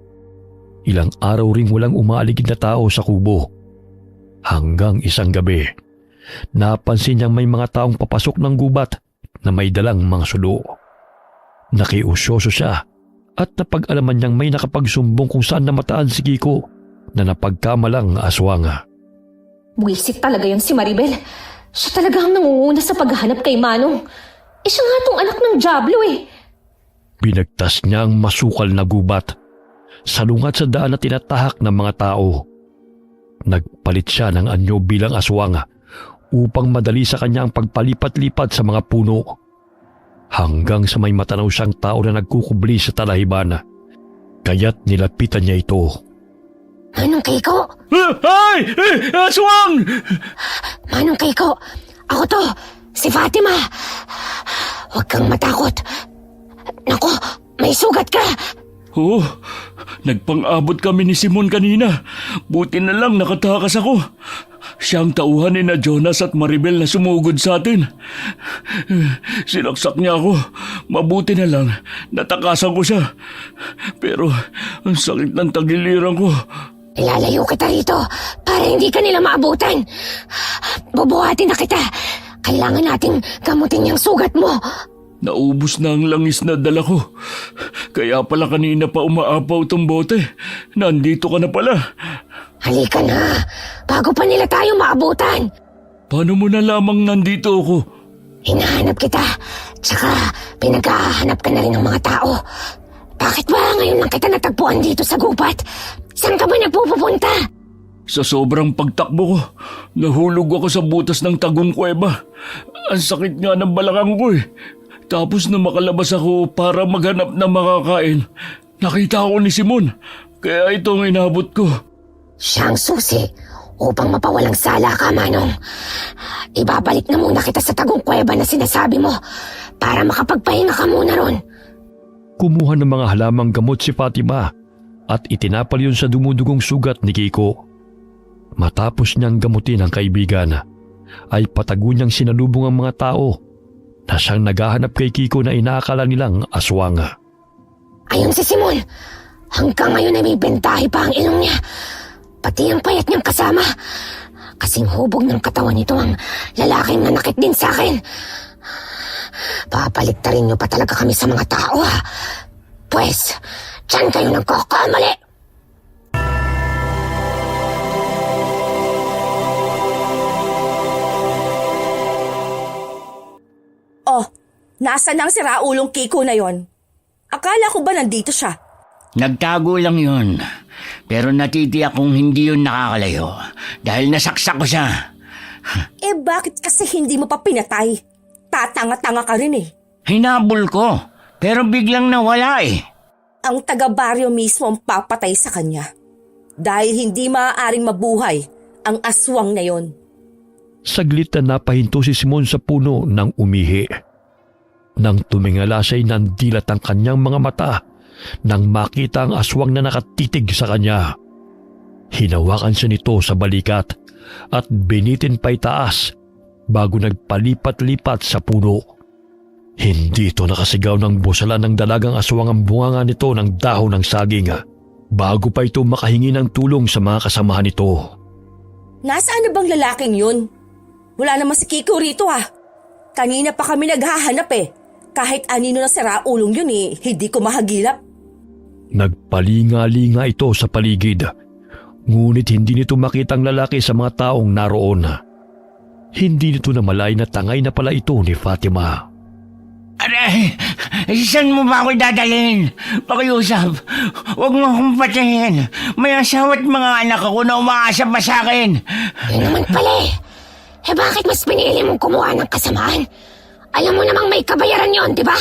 Ilang araw ring walang umaaligid na tao sa kubo. Hanggang isang gabi, napansin niyang may mga taong papasok ng gubat na may dalang mga sulo. Nakiusyoso siya at napag-alaman niyang may nakapagsumbong kung saan namataan si Kiko na napagkamalang aswang. Buwisit talaga yung si Maribel. Siya talaga ang nangunguna sa paghahanap kay Manong. Siya nga tong anak ng Diablo eh. Binagtas niya ang masukal na gubat, salungat sa daan na tinatahak ng mga tao. Nagpalit siya ng anyo bilang aswang upang madali sa kanya ang pagpalipat-lipat sa mga puno. Hanggang sa may matanaw siyang tao na nagkukubli sa talahiban. Kaya't nilapitan niya ito. Manong Kiko? Ay! Aswang! Manong Kiko, ako to, si Fatima. Huwag kang matakot. Naku, may sugat ka. Oo, nagpang-abot kami ni Simon kanina. Buti na lang nakatakas ako. Siya ang tauhan ni na Jonas at Maribel na sumugod sa atin. Sinaksak niya ako. Mabuti na lang, natakasan ko siya. Pero ang sakit ng tagiliran ko. Ilalayo kita rito para hindi ka nila maabutan. Bubuhatin na kita. Kailangan nating gamutin yung sugat mo. Naubos na ang langis na dala ko. Kaya pala kanina pa umaapaw tong bote. Nandito ka na pala. Halika na, bago pa nila tayo maabutan. Paano mo na lamang nandito ako? Hinahanap kita, tsaka pinaghahanap ka na rin ng mga tao. Bakit ba ngayon lang kita natagpuan dito sa gubat? Saan ka ba nagpupunta? Sa sobrang pagtakbo ko, nahulog ako sa butas ng tagong kuweba. Ang sakit nga ng balakang ko eh. Tapos na makalabas ako para maghanap ng makakain, nakita ako ni Simon. Kaya ito ang inabot ko. Siya ang susi upang mapawalang sala ka, Manong. Ibabalik na muna kita sa tagong kuweba na sinasabi mo para makapagpahinga ka muna ron. Kumuha ng mga halamang gamot si Fatima at itinapal yun sa dumudugong sugat ni Kiko. Matapos niyang gamutin ang kaibigan, ay patago niyang sinalubong ang mga tao na siyang naghahanap kay Kiko na inaakala nilang aswang. Ayun si Simon. Hanggang ngayon ay may bentahe pa ang ilong niya. Pati ang payat niyang kasama. Kasing hubog ng katawan nito ang lalaking nanakit din sa akin. Papaliktarin niyo pa talaga kami sa mga tao ha. Pwes, dyan kayo nagkakamali. Oh, nasa nang si Raulong Kiko na yon? Akala ko ba nandito siya? Nagtago lang yun. Pero natitiyak kung hindi yun nakakalayo. Dahil nasaksak ko siya. Eh bakit kasi hindi mo pa pinatay? Tatanga-tanga ka rin eh. Hinabol ko. Pero biglang nawala eh. Ang taga-baryo mismo ang papatay sa kanya. Dahil hindi maaaring mabuhay ang aswang na yon. Saglit na napahinto si Simon sa puno ng umihi. Nang tumingala siya'y nandilat ang kanyang mga mata nang makita ang aswang na nakatitig sa kanya. Hinawakan siya nito sa balikat at binitin pa'y taas bago nagpalipat-lipat sa puno. Hindi ito nakasigaw ng busalan ng dalagang aswang ang bunganga nito ng dahon ng saging bago pa ito makahingi ng tulong sa mga kasamahan nito. Nasaan na bang lalaking yun? Wala naman si Kiko rito ah. Kanina pa kami naghahanap eh. Kahit anino na si Raulong yun eh, hindi ko mahagilap. Nagpalinga-linga ito sa paligid. Ngunit hindi nito makita ang lalaki sa mga taong naroon. Hindi nito namalay na tangay na pala ito ni Fatima. Aray, saan mo ba ako dadalhin? Pakiusap, huwag mo akong patayin. May asawa at mga anak ako na umaasa pa sa akin. Yun naman pala eh. Bakit mas pinili mong kumuha ng kasamaan? Alam mo namang may kabayaran yon, di ba?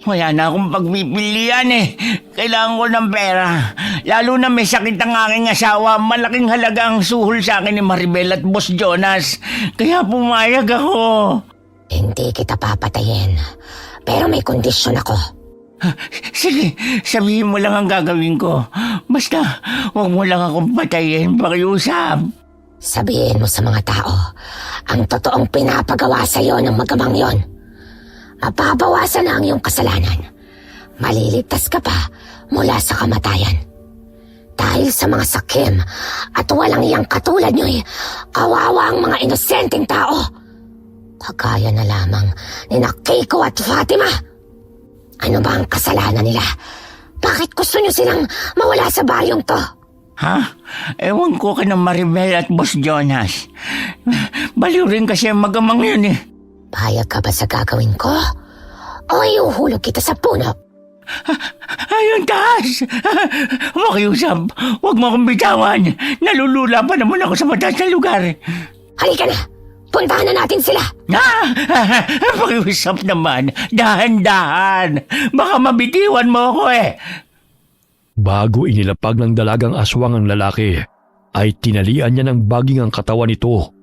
Wala na akong pagpipilian eh. Kailangan ko ng pera. Lalo na may sakit ang aking asawa. Malaking halaga ang suhol sa akin ni Maribel at Boss Jonas. Kaya pumayag ako. Hindi kita papatayin. Pero may kondisyon ako. Sige, sabihin mo lang ang gagawin ko. Basta, huwag mo lang akong patayin. Pakiusap. Sabihin mo sa mga tao ang totoong pinapagawa sa'yo ng magamang yon. Mababawasan na ang iyong kasalanan. Maliligtas ka pa mula sa kamatayan. Dahil sa mga sakim at walang iyang katulad nyo'y kawawa ang mga inosenteng tao. Kagaya na lamang ni Keiko at Fatima. Ano ba ang kasalanan nila? Bakit gusto nyo silang mawala sa baryong to? Ha? Ewan ko ka ng Maribel at Boss Jonas. Baliw rin kasi ang magamang yun eh. Payag ka ba sa gagawin ko? O iuhulog kita sa puno? Ayun, taas! Makiusap, huwag mo akong bitawan. Nalulula pa naman ako sa mataas na lugar. Halika na! Puntahan na natin sila! Makiusap naman. Dahan-dahan. Baka mabitiwan mo ako eh. Bago inilapag ng dalagang aswang ang lalaki, ay tinalian niya ng baging ang katawan nito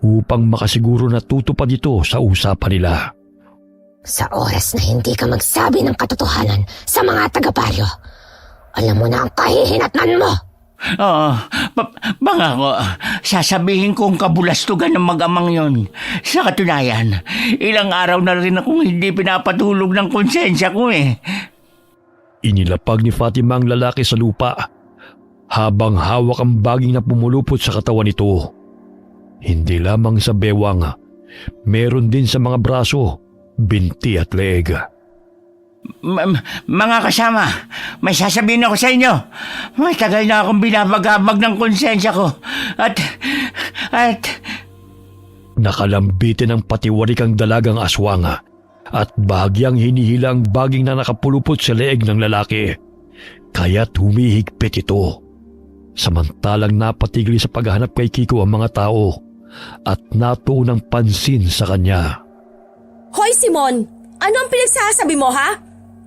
upang makasiguro na tutupad ito sa usapan nila. Sa oras na hindi ka magsabi ng katotohanan sa mga taga-baryo, alam mo na ang kahihinatnan mo! Oo, bangako, sasabihin kong kabulastugan ng magamang yon. Sa katunayan, ilang araw na rin akong hindi pinapatulog ng konsensya ko eh. Inilapag ni Fatima ang lalaki sa lupa habang hawak ang baging na pumulupot sa katawan nito. Hindi lamang sa bewang, meron din sa mga braso, binti at leeg. Mga kasama, may sasabihin ako sa inyo. Matagal na akong binabagabag ng konsensya ko. At... Nakalambitin ang patiwarik ang dalagang aswang at bahagyang hinihila ang baging na nakapulupot sa leeg ng lalaki. Kaya't humihigpit ito. Samantalang napatigil sa paghahanap kay Kiko ang mga tao at natuon ng pansin sa kanya. Hoy Simon, ano ang pinagsasabi mo ha?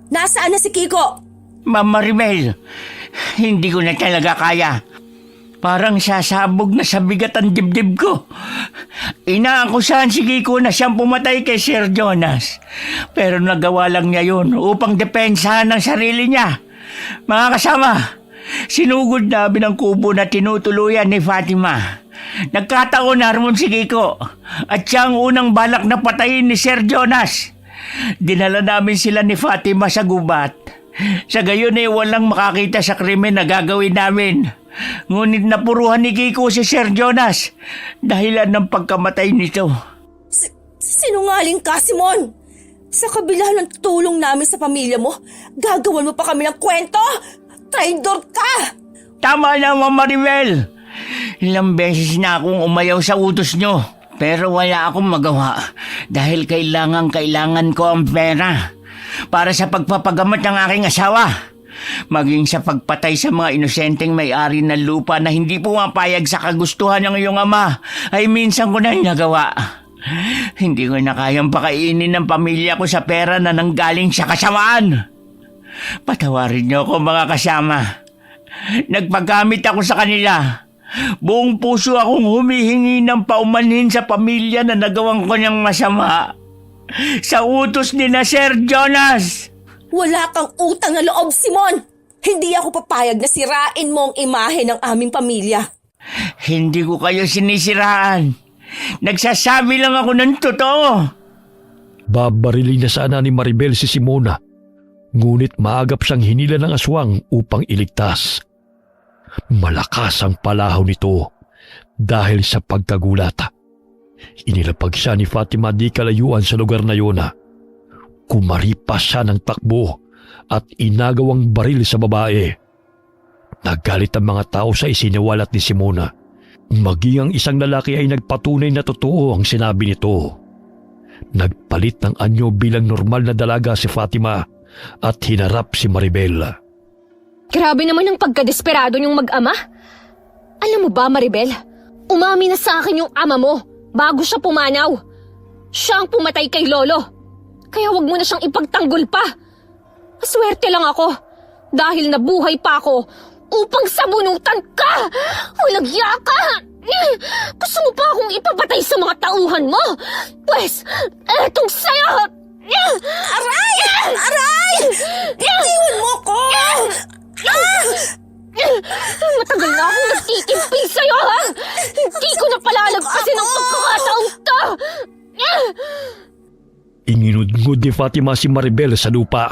Nasaan na si Kiko? Ma'am Maribel, hindi ko na talaga kaya. Parang sasabog na sa bigat ang dibdib ko. Inaakusahan si Kiko na siyang pumatay kay Sir Jonas. Pero nagawa lang niya yun upang depensahan ang sarili niya. Mga kasama, sinugod namin ang kubo na tinutuluyan ni Fatima. Nagkataon na rin si Kiko at siya ang unang balak na patayin ni Sir Jonas. Dinala namin sila ni Fatima sa gubat. Sa gayon ay walang makakita sa krimen na gagawin namin. Ngunit napuruhan ni Kiko si Sir Jonas dahilan ng pagkamatay nito. Sinungaling ka, Simon! Sa kabila ng tulong namin sa pamilya mo, gagawan mo pa kami ng kwento? Traidor ka! Tama na, Ma'am Maribel. Ilang beses na akong umayaw sa utos nyo. Pero wala akong magawa dahil kailangan ko ang pera para sa pagpapagamot ng aking asawa. Maging sa pagpatay sa mga inosenteng may-ari ng lupa na hindi pumapayag sa kagustuhan ng iyong ama ay minsan ko na nagawa. Hindi ko na kayang pakainin ng pamilya ko sa pera na nanggaling sa kasamaan. Patawarin niyo ako mga kasama. Nagpagamit ako sa kanila. Buong puso akong humihingi ng paumanhin sa pamilya na nagawang ko niyang masama. Sa utos ni na Sir Jonas. Wala kang utang na loob, Simon! Hindi ako papayag na sirain mo ang imahe ng aming pamilya. Hindi ko kayo sinisiraan. Nagsasabi lang ako ng totoo. Babarilin na sana ni Maribel si Simona, ngunit maagap siyang hinila ng aswang upang iligtas. Malakas ang palahaw nito dahil sa pagkagulat. Inilapag siya ni Fatima di kalayuan sa lugar na yun. Kumaripas siya ng takbo at inagawang baril sa babae. Nagalit ang mga tao sa isiniwalat ni Simona. Maging ang isang lalaki ay nagpatunay na totoo ang sinabi nito. Nagpalit ng anyo bilang normal na dalaga si Fatima at hinarap si Maribel. Grabe naman ang pagkadesperado niyong mag-ama. Alam mo ba, Maribel? Umami na sa akin yung ama mo bago siya pumanaw. Siya ang pumatay kay Lolo. Kaya wag mo na siyang ipagtanggol pa. Maswerte lang ako dahil nabuhay pa ako upang sabunutan ka! Walang hiya ka! Gusto mo pa akong ipapatay sa mga tauhan mo? Pwes, etong sayo! Aray! Aray! Bitiwan mo ko! Matagal na akong nagtitimpi sa'yo, ha? Hindi ko na palalagpasin ang pagkakataong to! Inginudngod ni Fatima si Maribel sa lupa.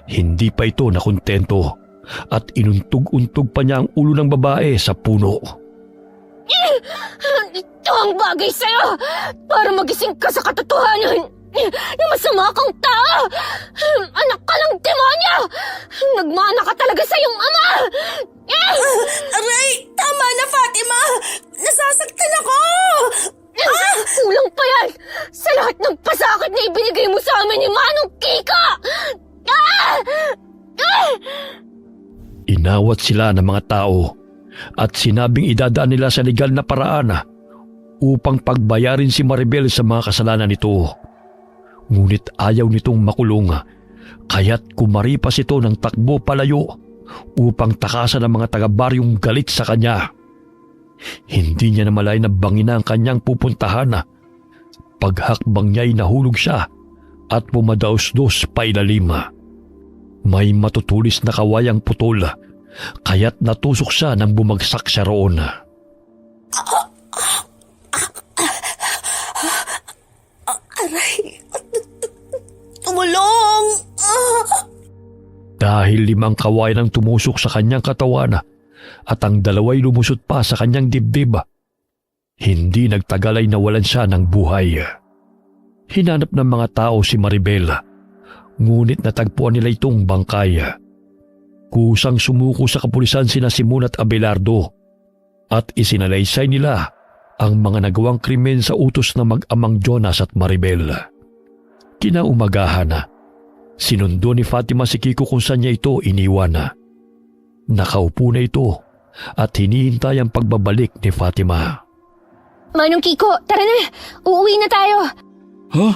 Hindi pa ito nakontento at inuntog-untog pa niya ang ulo ng babae sa puno. Ito ang bagay sa'yo para magising ka sa katotohanan na masama kang tao! Anak ka ng demonyo! Nagmana ka talaga sa iyong ama! Aray! Tama na, Fatima! Nasasaktan ako! Kulang pa yan sa lahat ng pasakit na ibinigay mo sa amin ni Manong Kika! Inawat sila ng mga tao at sinabing idadaan nila sa legal na paraan upang pagbayarin si Maribel sa mga kasalanan nito. Ngunit ayaw nitong makulong, kaya't kumaripas ito ng takbo palayo upang takasan ng mga taga-baryong galit sa kanya. Hindi niya namalay na bangina ang kanyang pupuntahan. Paghakbang niya'y nahulog siya at pumadaos-dos pa ilalim. May matutulis na kawayang putol, kaya't natusok siya nang bumagsak siya roon. Aray! Tumulong! Dahil 5 kawayan ang tumusok sa kanyang katawan at ang 2 lumusot pa sa kanyang dibdib, hindi nagtagal ay nawalan siya ng buhay. Hinanap ng mga tao si Maribel, ngunit natagpuan nila itong bangkay. Kusang sumuko sa kapulisan sina Simon at Abelardo at isinalaysay nila ang mga nagawang krimen sa utos ng mag-amang Jonas at Maribel. Kinaumagahan, sinundo ni Fatima si Kiko kung saan niya ito iniwan. Nakaupo na ito at hinihintay ang pagbabalik ni Fatima. Manong Kiko, tara na! Uuwi na tayo! Ha?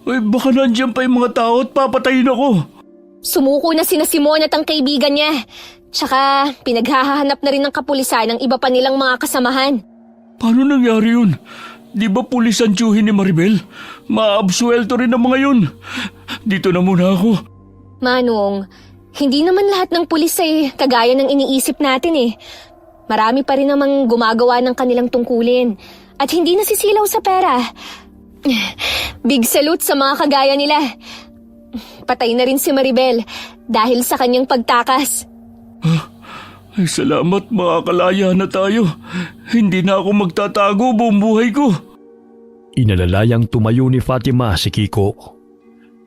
Ay, baka nandiyan pa yung mga tao at papatayin ako. Sumuko na sina Simon at ang kaibigan niya. Tsaka pinaghahanap na rin ng kapulisan ng iba pa nilang mga kasamahan. Paano nangyari yun? Di ba pulis ang tiyuhin ni Maribel? Maabsuelto rin ang mga yun. Dito na muna ako. Manong, hindi naman lahat ng pulis ay kagaya ng iniisip natin eh. Marami pa rin namang gumagawa ng kanilang tungkulin at hindi nasisilaw sa pera. Big salute sa mga kagaya nila. Patay na rin si Maribel dahil sa kanyang pagtakas. Ay, salamat, makakalaya na tayo. Hindi na ako magtatago buong buhay ko. Inalalayang tumayo ni Fatima si Kiko.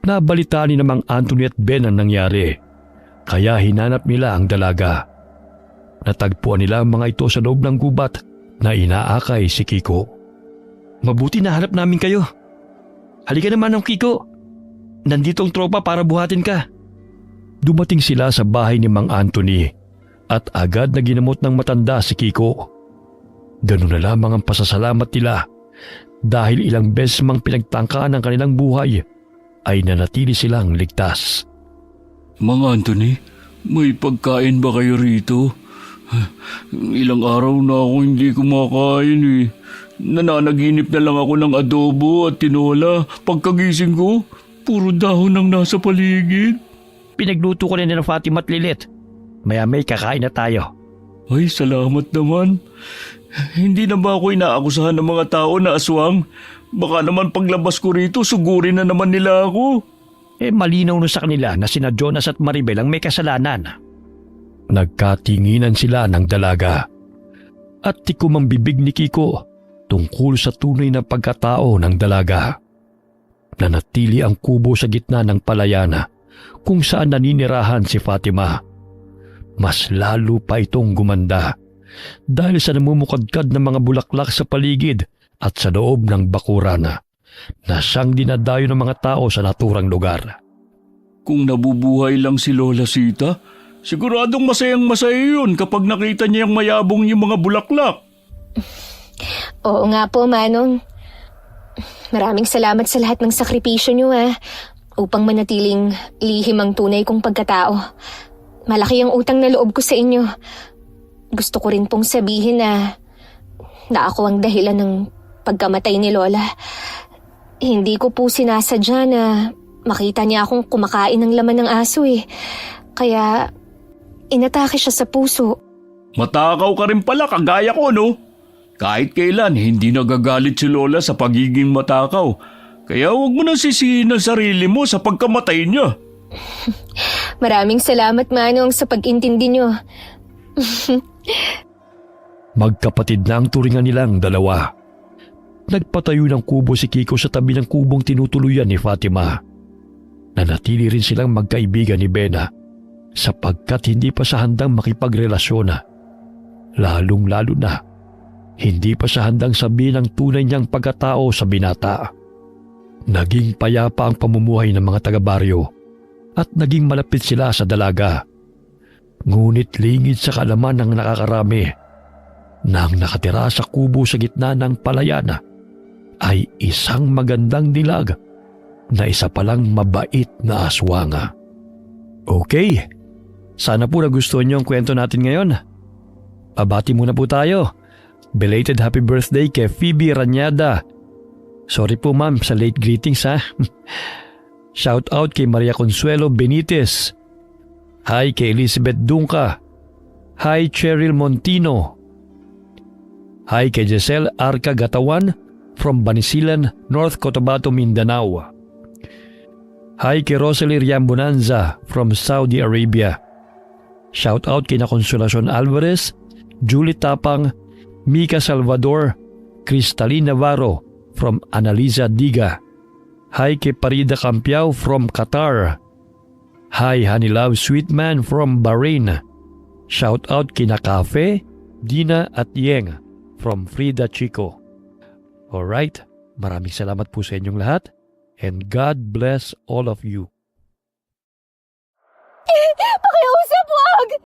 Nabalitaan ni namang Anthony at Ben ang nangyari, kaya hinanap nila ang dalaga. Natagpuan nila ang mga ito sa loob ng gubat na inaakay si Kiko. Mabuti nahanap namin kayo. Halika naman ng Kiko. Nandito ang tropa para buhatin ka. Dumating sila sa bahay ni Mang Anthony at agad na ginamot ng matanda si Kiko. Ganun na lamang ang pasasalamat nila dahil ilang beses mang pinagtangkaan ang kanilang buhay ay nanatili silang ligtas. Mang Anthony, may pagkain ba kayo rito? Ilang araw na ako hindi kumakain eh. Nananaginip na lang ako ng adobo at tinola. Pagkagising ko, puro dahon ang nasa paligid. Pinagluto ko na ni Fatima at Lilit. Maya-may kakain na tayo. Ay, salamat naman. Hindi na ba ako inaakusahan ng mga tao na aswang? Baka naman paglabas ko rito, sugurin na naman nila ako. Malinaw na sa kanila na sina Jonas at Maribel ang may kasalanan. Nagkatinginan sila ng dalaga at tikom ang bibig ni Kiko tungkol sa tunay na pagkatao ng dalaga. Nanatili ang kubo sa gitna ng palayan kung saan naninirahan si Fatima. Mas lalo pa itong gumanda dahil sa namumukadkad ng mga bulaklak sa paligid at sa loob ng bakuran na siyang dinadayo ng mga tao sa naturang lugar. Kung nabubuhay lang si Lola Sita, siguradong masayang-masaya yun kapag nakita niya yung mayabong yung mga bulaklak. Oo nga po, Manong. Maraming salamat sa lahat ng sakripisyo niyo upang manatiling lihim ang tunay kong pagkatao. Malaki ang utang na loob ko sa inyo. Gusto ko rin pong sabihin na ako ang dahilan ng pagkamatay ni Lola. Hindi ko po sinasadya na makita niya akong kumakain ng laman ng aso eh. Kaya inatake siya sa puso. Matakaw ka rin pala, kagaya ko, no? Kahit kailan, hindi nagagalit si Lola sa pagiging matakaw. Kaya huwag mo nang sisihin ang sarili mo sa pagkamatay niya. Maraming salamat, Manong, sa pag-intindi niyo. Magkapatid na ang turingan nilang dalawa. Nagpatayo ng kubo si Kiko sa tabi ng kubong tinutuluyan ni Fatima. Nanatili rin silang magkaibigan ni Bena sapagkat hindi pa siya handang makipagrelasyon. Lalong-lalo na, hindi pa siya handang sabihin ang tunay niyang pagkatao sa binata. Naging payapa ang pamumuhay ng mga taga-baryo at naging malapit sila sa dalaga. Ngunit lingid sa kaalaman ng nakakarami na ang nakatira sa kubo sa gitna ng palayan ay isang magandang dilag na isa palang mabait na aswanga. Okay, sana po nagustuhan niyo ang kwento natin ngayon. Pabati muna po tayo. Belated happy birthday kay Phoebe Ranyada. Sorry po ma'am sa late greetings ha. Shout out kay Maria Consuelo Benitez. Hi kay Elizabeth Dunca. Hi Cheryl Montino. Hi kay Giselle Arca Gatawan from Banisilan, North Cotabato, Mindanao. Hi kay Rosalie Riambonanza from Saudi Arabia. Shout out kay na Consolacion Alvarez, Julie Tapang, Mika Salvador, Cristalina Navarro from Analiza Diga. Hi kay Parida Campiao from Qatar. Hi Honey Love Sweetman from Bahrain. Shout out kina Cafe, Dina at Yeng from Frida Chico. Alright, maraming salamat po sa inyong lahat and God bless all of you. Pakiusap, wag!